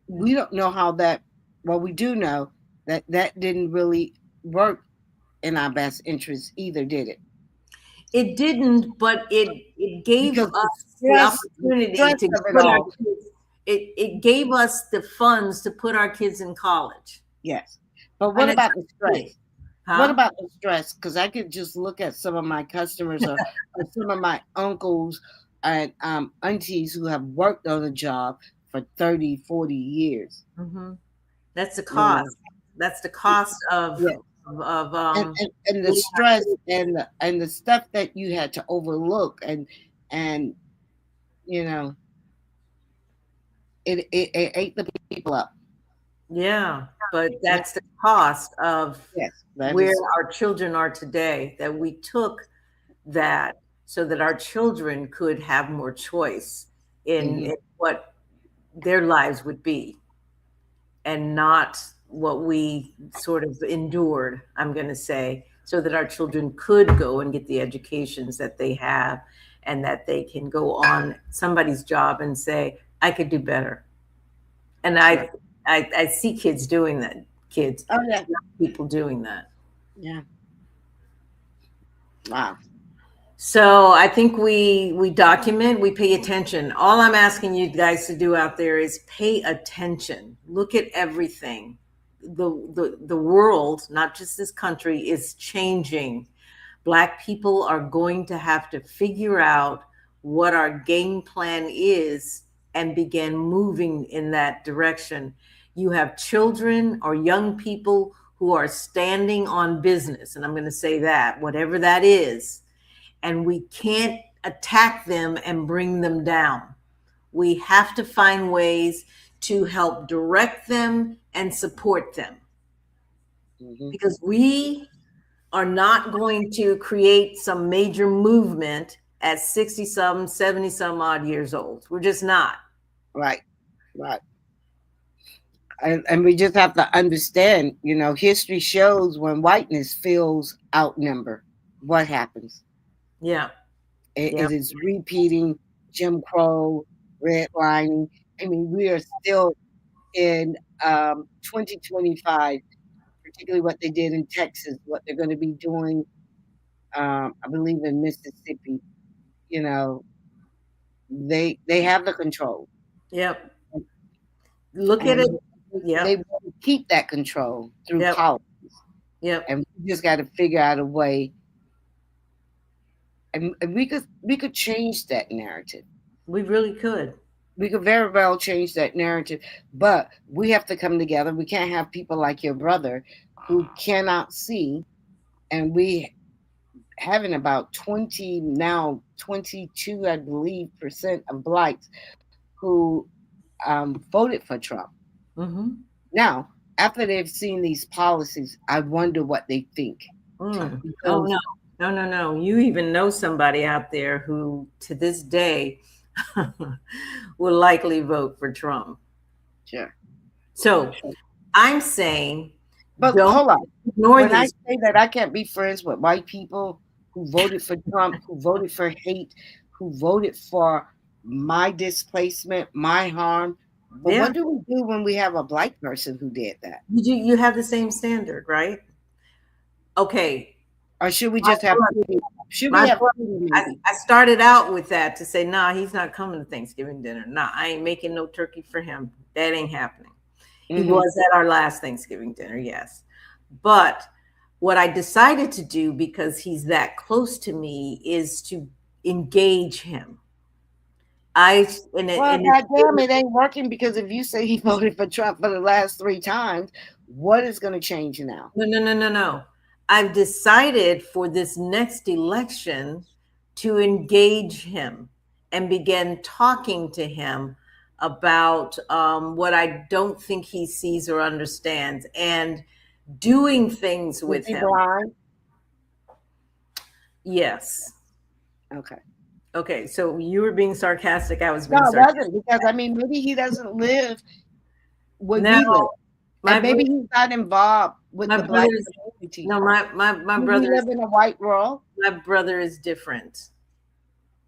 we don't know how that. Well, we do know that didn't really work in our best interest either, did it? It didn't, but it gave Because us the stress opportunity of to it put our all. kids. It gave us the funds to put our kids in college. Yes. But what And about the stress? Huh? What about the stress? Because I could just look at some of my customers or some of my uncles and aunties who have worked on a job for 30, 40 years. Mhm. That's the You know? cost. That's the cost of Yeah. of And the stress and the stuff that you had to overlook and you know it ate the people up. yeah, but that's the cost of Yes, that where is our children are today, that we took that so that our children could have more choice mhm, in what their lives would be and not what we sort of endured, I'm going to say, so that our children could go and get the educations that they have and that they can go on somebody's job and say, I could do better. And sure. I see kids doing that, kids, Oh yeah, people doing that. yeah. Wow. So I think we document, we pay attention. All I'm asking you guys to do out there is pay attention. Look at everything. The world, not just this country, is changing. Black people are going to have to figure out what our game plan is and begin moving in that direction. You have children or young people who are standing on business, and I'm going to say that, whatever that is, and we can't attack them and bring them down. We have to find ways to help direct them and support them Mhm. because we are not going to create some major movement at 60 some, 70 some odd years old. We're just not. Right, right. And we just have to understand, history shows when whiteness feels outnumbered, what happens? Yeah. It Yeah. is repeating Jim Crow, redlining. I mean, we are still in 2025, particularly what they did in Texas, what they're going to be doing, I believe, in Mississippi. You know, they have the control, Yep. Look at it. and they Yep. want to keep that control through Yep. policies. Yep. And we just got to figure out a way, and we could change that narrative. We really could. We could very well change that narrative, but we have to come together. We can't have people like your brother who cannot see, and we having about 20 now 22, I believe, percent of blacks who voted for Trump. Mm-hmm. Now, after they've seen these policies, I wonder what they think. Oh Because no. No. You even know somebody out there who to this day will likely vote for Trump. sure. So I'm saying But don't hold on. ignore When I these. say that I can't be friends with white people who voted for Trump, who voted for hate, who voted for my displacement, my harm. But Yeah. what do we do when we have a black person who did that? You have the same standard, right? Okay. Or should we My just have brother, foodie? Should we my have brother, foodie I, ladies? I started out with that to say, nah, he's not coming to Thanksgiving dinner. Nah, I ain't making no turkey for him. That ain't happening. He Mm-hmm. was at our last Thanksgiving dinner, yes. But what I decided to do, because he's that close to me, is to engage him. I Well, and goddamn, it ain't working because if you say he voted for Trump for the last 3 times, what is going to change now? no. I've decided for this next election to engage him and begin talking to him about what I don't think he sees or understands, and doing things Is with he him. blind? Yes. Okay. Okay. So you were being sarcastic. I was No, being it sarcastic. wasn't because I mean maybe he doesn't live where Now, we live, my and brother, maybe he's not involved with my the black brother's community. no, my Do we brother is live in a white world? my brother is different.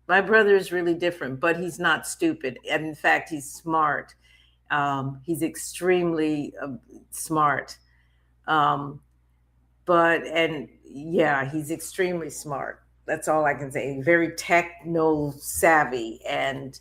My brother is really different, but he's not stupid. And in fact, he's smart. He's extremely smart. Um, but, and yeah, he's extremely smart. That's all I can say. Very techno savvy, and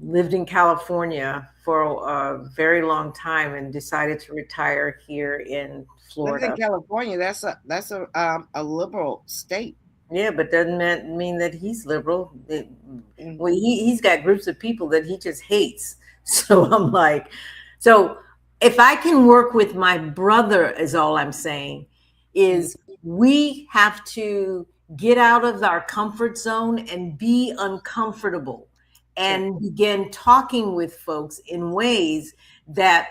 lived in California for a very long time and decided to retire here in Lives in Florida. California. That's a liberal state. Yeah, but doesn't mean that he's liberal. Mm. Well, he's got groups of people that he just hates. So I'm like, so if I can work with my brother, is all I'm saying, Mm. is we have to get out of our comfort zone and be uncomfortable Sure. and begin talking with folks in ways that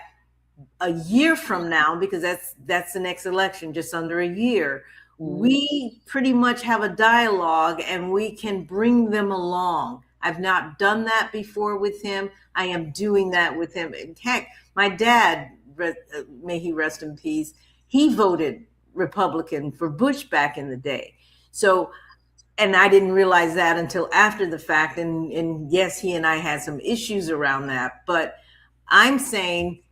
a year from now, because that's the next election, just under a year, Mm. we pretty much have a dialogue and we can bring them along. I've not done that before with him. I am doing that with him. And heck, my dad, may he rest in peace, he voted Republican for Bush back in the day. So, and I didn't realize that until after the fact. And yes, he and I had some issues around that. But I'm saying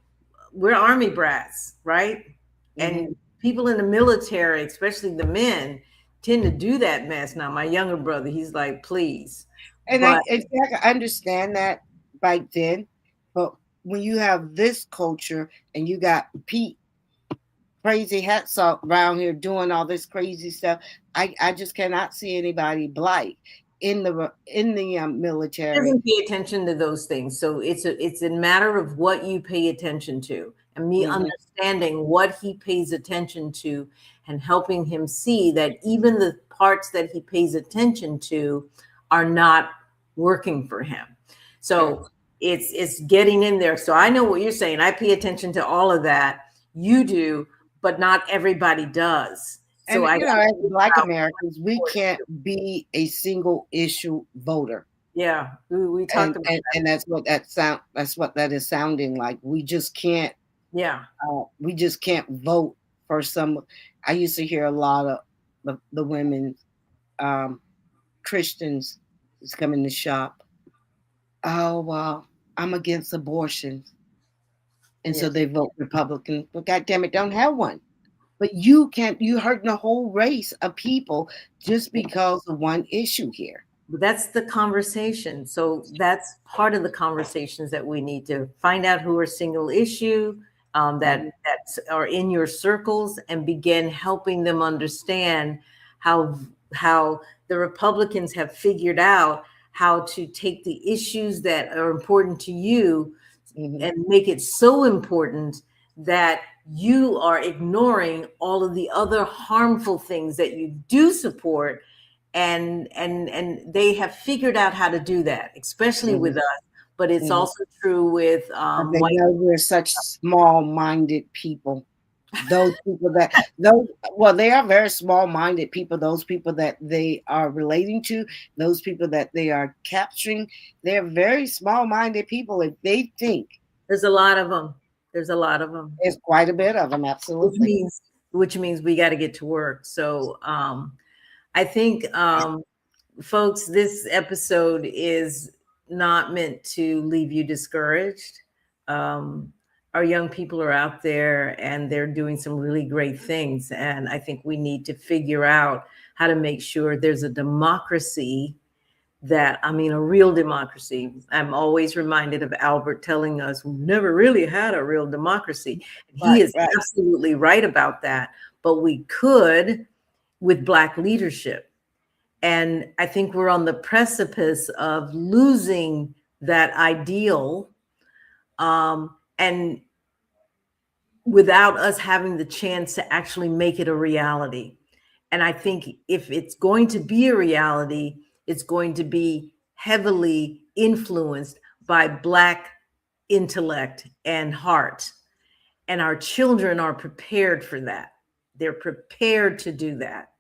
we're army brats, right? Mm-hmm. And people in the military, especially the men, tend to do that mess. Now, my younger brother, he's like, please. And But I understand that back then, but when you have this culture and you got Pete crazy hats up around here doing all this crazy stuff, I just cannot see anybody black in the military. doesn't pay attention to those things. So it's a matter of what you pay attention to, and me Hmm. understanding what he pays attention to, and helping him see that even the parts that he pays attention to are not working for him. Sure. So it's getting in there. So I know what you're saying. I pay attention to all of that. You do, but not everybody does. So And I you got know, to as figure Black out Americans, we what to can't do. be a single issue voter. Yeah, we talked about And that's what that is sounding like. yeah. We just can't vote for some. I used to hear a lot of the women, um, Christians, is coming to shop. Oh well, I'm against abortion, and Yeah. so they vote Republican. But God damn it, don't have one. But you can't. You hurting a whole race of people just because of one issue here. But that's the conversation. So that's part of the conversations that we need to find out who are single issue, Mhm. that are in your circles, and begin helping them understand how how the Republicans have figured out how to take the issues that are important to you Mhm. and make it so important that you are ignoring all of the other harmful things that you do support, and they have figured out how to do that, especially Mhm. with us. But it's Mhm. also true with But they white. know we're such small-minded people. Those people that those well, they are very small-minded people. Those people that they are relating to, those people that they are capturing, they're very small-minded people. If they think, There's a lot of them. There's a lot of them, there's quite a bit of them, which absolutely. means which means we got to get to work. So I think, folks, this episode is not meant to leave you discouraged. Um, our young people are out there and they're doing some really great things. And I think we need to figure out how to make sure there's a democracy that, I mean, a real democracy. I'm always reminded of Albert telling us we never really had a real democracy. He Right, is right. absolutely right about that. But we could with Black leadership. And I think we're on the precipice of losing that ideal. And without us having the chance to actually make it a reality. And I think if it's going to be a reality, it's going to be heavily influenced by Black intellect and heart. And our children are prepared for that. They're prepared to do that.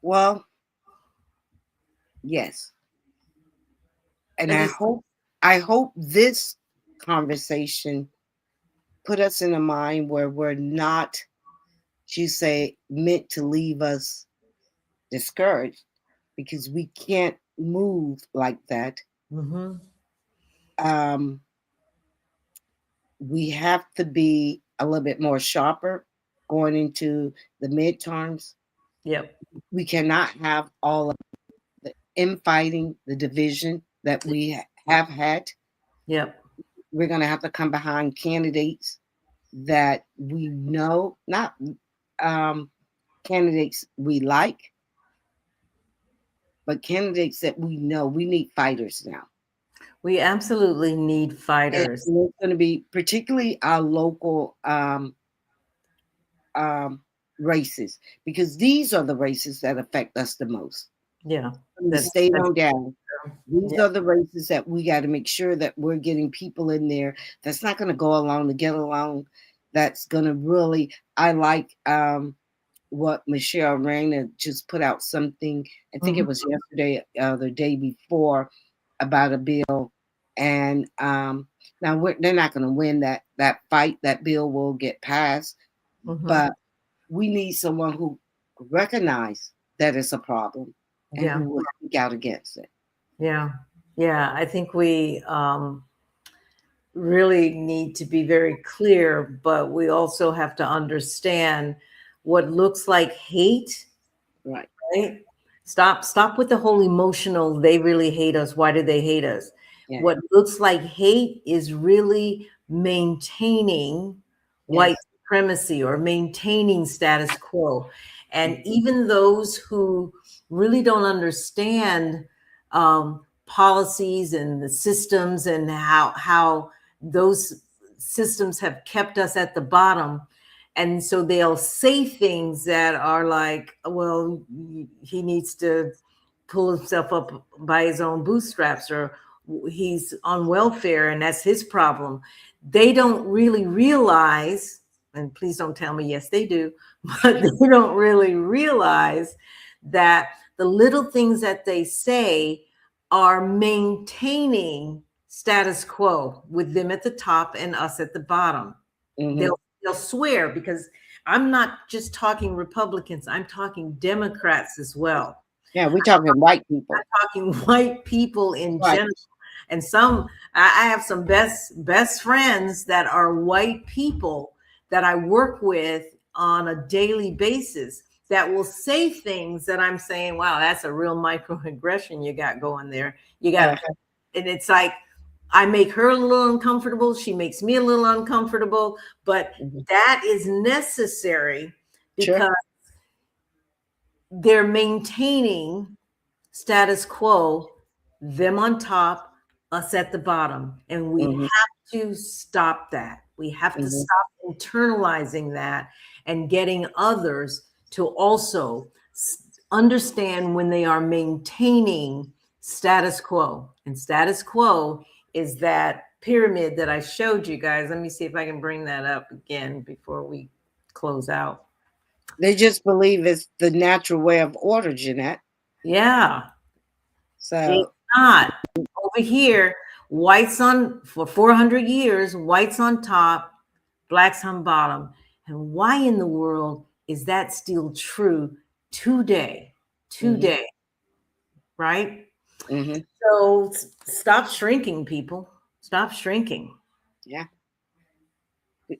Well, yes. And I just, I hope this conversation put us in a mind where we're not, you say, meant to leave us discouraged, because we can't move like that. mm-hmm. Um, we have to be a little bit more sharper going into the midterms. Yep. We cannot have all of the infighting, the division that we have had. Yep. We're going to have to come behind candidates that we know, not um, candidates we like, but candidates that we know. We need fighters now. We absolutely need And fighters. it's going to be particularly our local races, because these are the races that affect us the most. Yeah. From the That's, state that's on down, these yeah. are the races that we got to make sure that we're getting people in there that's not going to go along to get along. That's going to really, I like what Michelle Reyna just put out something, I think Mhm. it was yesterday, the day before, about a bill. And now they're not going to win that fight. That bill will get passed, Mhm. but we need someone who recognize that it's a problem and who Yeah. will speak out against it. Yeah. Yeah. I think we really need to be very clear, but we also have to understand what looks like hate, Right. right? Stop with the whole emotional, they really hate us. Why do they hate us? Yeah. What looks like hate is really maintaining white Yes. supremacy or maintaining status quo. And Mhm. even those who really don't understand policies and the systems and how those systems have kept us at the bottom, and so they'll say things that are like, well, he needs to pull himself up by his own bootstraps, or he's on welfare and that's his problem. They don't really realize, and please don't tell me yes they do, but they don't really realize that the little things that they say are maintaining status quo with them at the top and us at the bottom. Mhm. They'll swear, because I'm not just talking Republicans, I'm talking Democrats as well. Yeah, we're talking white people. Talking white people in Right. general. And some, I have some best friends that are white people that I work with on a daily basis that will say things that I'm saying, wow, that's a real microaggression you got going there. You got, Uh-huh. and it's like, I make her a little uncomfortable. She makes me a little uncomfortable, but Mhm. that is necessary Sure. because they're maintaining status quo, them on top, us at the bottom. And we Mhm. have to stop that. We have to Mhm. stop internalizing that and getting others to also understand when they are maintaining status quo. And status quo is that pyramid that I showed you guys. Let me see if I can bring that up again before we close out. They just believe it's the natural way of order, Jeanette. Yeah. It's So, not. Over here, whites on for 400 years, whites on top, blacks on bottom. And why in the world is that still true today? mhm. Today, right? Mhm. So stop shrinking, people. Stop shrinking. Yeah.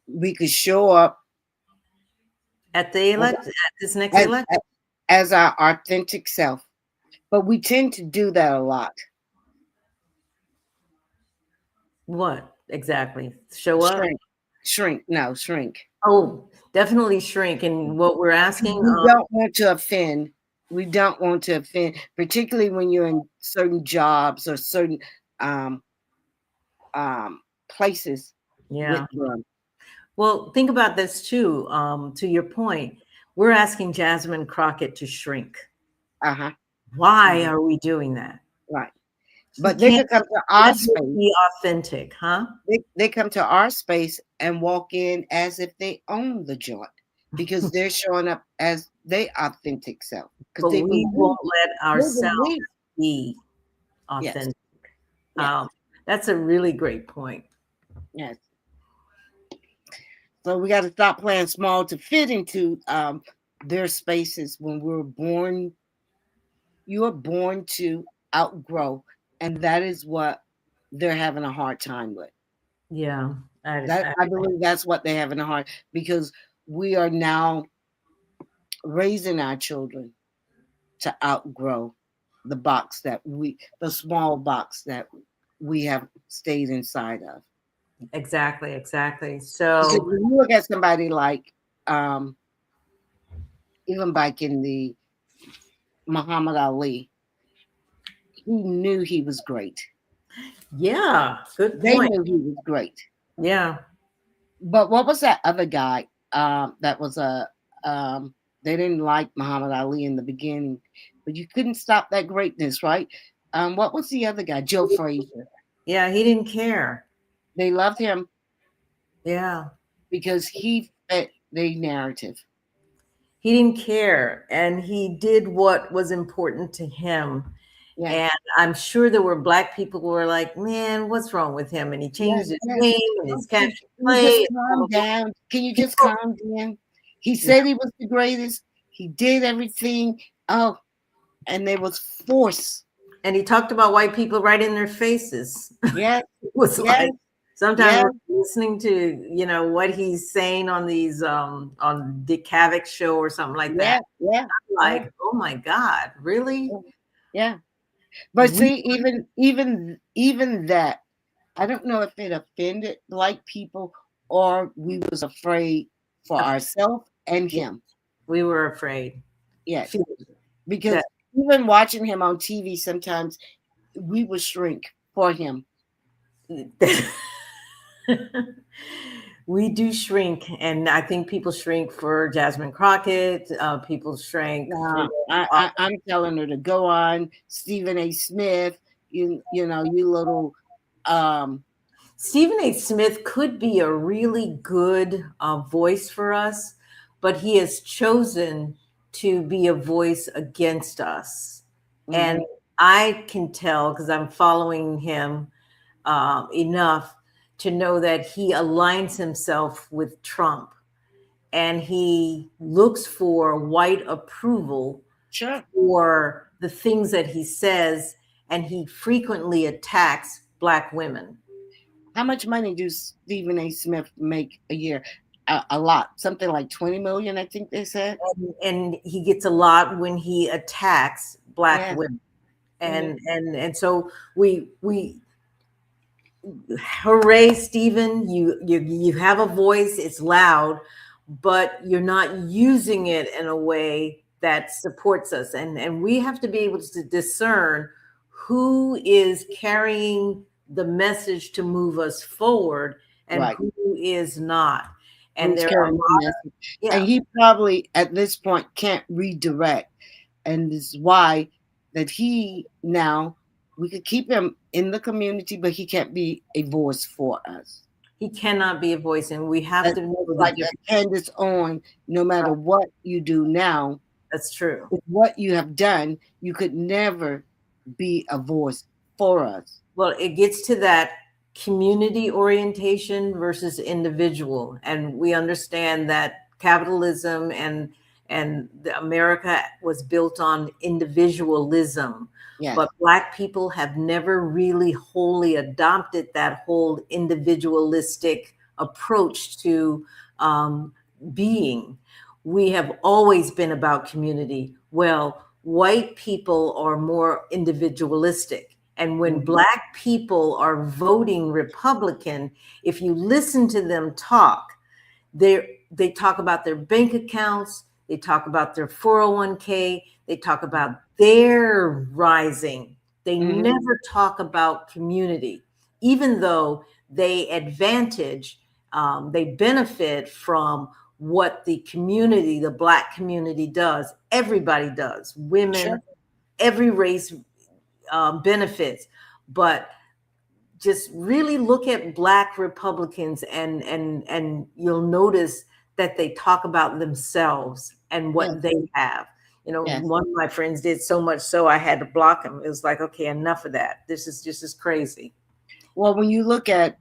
We could show up At the as, elect at this next as, election. as our authentic self. But we tend to do that a lot. What exactly? Show up? Shrink, shrink, no, shrink. Oh, definitely shrink. And what we're asking, We don't want to offend. We don't want to offend, particularly when you're in certain jobs or certain um, places with yeah. them. Well, think about this too. To your point, we're asking Jasmine Crockett to shrink. Uh-huh. Why Mhm. are we doing that? Right. She But they can't could come to our never space. be authentic, huh? They come to our space and walk in as if they own the joint because they're showing up as their authentic self because But we won't let they ourselves believe. be Yes, authentic. yes, That's a really great point. yes. So we got to stop playing small to fit into their spaces. When we're born, you are born to outgrow, and that is what they're having a hard time with. Yeah. That I believe that's what they're having a hard because we are now raising our children to outgrow the small box that we have stayed inside of. Exactly, exactly. Because So, when you look at somebody like um, even back in the Muhammad Ali, he knew he was great. yeah, good They point. knew he was great. Yeah. But what was that other guy? That was a they didn't like Muhammad Ali in the beginning, but you couldn't stop that greatness, right? What was the other guy? Joe Frazier. Yeah, he didn't care. They loved him Yeah. because he fit the narrative. He didn't care and he did what was important to him. Yes, And I'm sure there were black people who were like, "Man, what's wrong with him?" And he yes, changed his yes. name and his Okay, caption can you play just and blah, calm blah, blah. down? Can you just People, calm down? He yeah. said he was the greatest. He did everything. Oh, and there was force. And he talked about white people right in their faces. Yes, It was yes, like sometimes yes, when listening to, what he's saying on these on Dick Cavett show or something like that, yeah, yeah, I'm yeah, like, oh my God, really? yeah. But We see, even that, I don't know if it offended black people or we was afraid for ourselves and him. we were afraid. Yes, Fear that because even watching him on TV, sometimes we would shrink for him. we do shrink, and I think people shrink for Jasmine Crockett. People shrink for I'm telling her to go on Stephen A. Smith. You know, you little um, Stephen A. Smith could be a really good voice for us, but he has chosen to be a voice against us. And mhm, I can tell because I'm following him enough to know that he aligns himself with Trump and he looks for white approval sure. for the things that he says, and he frequently attacks black women. How much money do Stephen A. Smith make a year? A lot, something like 20 million, I think they said. And he gets a lot when he attacks black Yeah. women. Mhm. And so we hooray, Stephen, you have a voice, it's loud, but you're not using it in a way that supports us. And we have to be able to discern who is carrying the message to move us forward and Right. who is not. And Who's there are, carrying the message? yeah, And he probably at this point can't redirect. And this is why that he now we could keep him in the community, but he can't be a voice for us. he cannot be a voice, and we have That's to know the like difference. Candace Owen, no matter what you do now, That's true. with what you have done, you could never be a voice for us. Well, it gets to that community orientation versus individual. And we understand that capitalism and America was built on individualism. Yes. But Black people have never really wholly adopted that whole individualistic approach to being. We have always been about community. Well, white people are more individualistic. And when Black people are voting Republican, if you listen to them talk, they talk about their bank accounts, they talk about their 401k, they talk about their rising. They never talk about community, even though they benefit from what the community, the Black community does. Everybody does, women, Sure. every race benefits. But just really look at Black Republicans, and you'll notice that they talk about themselves and what Yes. they have. Yes. One of my friends did so much so I had to block him. It was like, okay, enough of that. This is just as crazy. Well, when you look at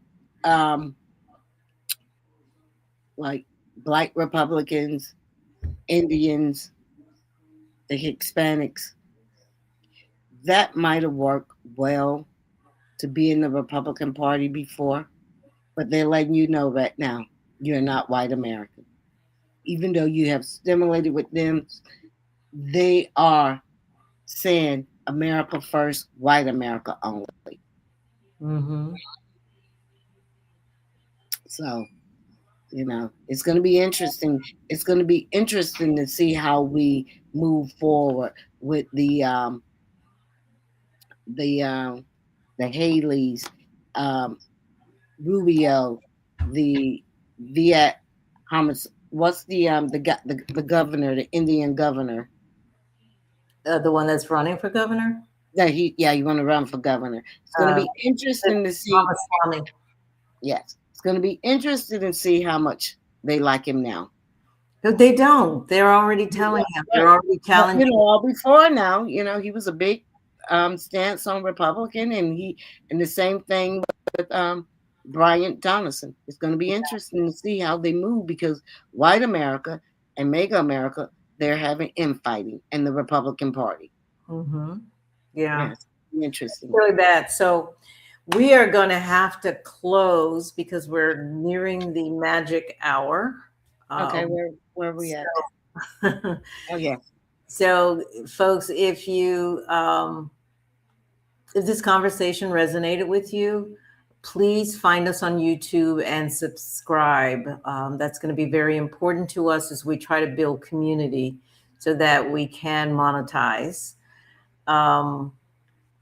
like Black Republicans, Indians, the Hispanics, that might have worked well to be in the Republican Party before, but they're letting you know right now you're not white American. Even though you have stimulated with them, they are saying America first, white America only. So, it's going to be interesting. It's going to be interesting to see how we move forward with the Haleys, Rubio, the Viet Hamas. What's the governor, the Indian governor? The one that's running for governor? Yeah, you want to run for governor. It's going to be interesting to see. Ramaswamy. Yes, it's going to be interesting to see how much they like him now. They don't. They're already telling him. They're already challenging. All before now, he was a big stance on Republican, and the same thing with Bryant Donaldson. It's going to be interesting to see how they move, because white America and MAGA America, they're having infighting in the Republican Party. Yeah. Yes, interesting. Really bad. So we are going to have to close because we're nearing the magic hour. Okay, where are we at? Oh, yeah. So, folks, if this conversation resonated with you, please find us on YouTube and subscribe. That's going to be very important to us as we try to build community so that we can monetize.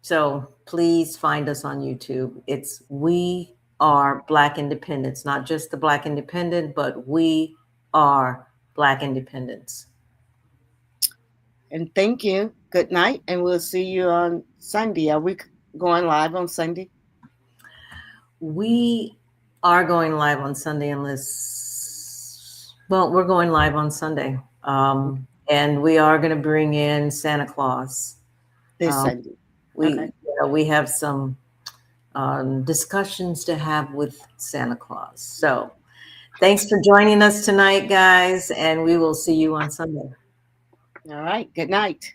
So please find us on YouTube. It's We Are Black Independents, not just the Black Independent, but We Are Black Independents. And thank you. Good night, and we'll see you on Sunday. Are we going live on Sunday? We are going live on Sunday we're going live on Sunday. And we are going to bring in Santa Claus. This Sunday. We have some discussions to have with Santa Claus. So thanks for joining us tonight, guys, and we will see you on Sunday. All right. Good night.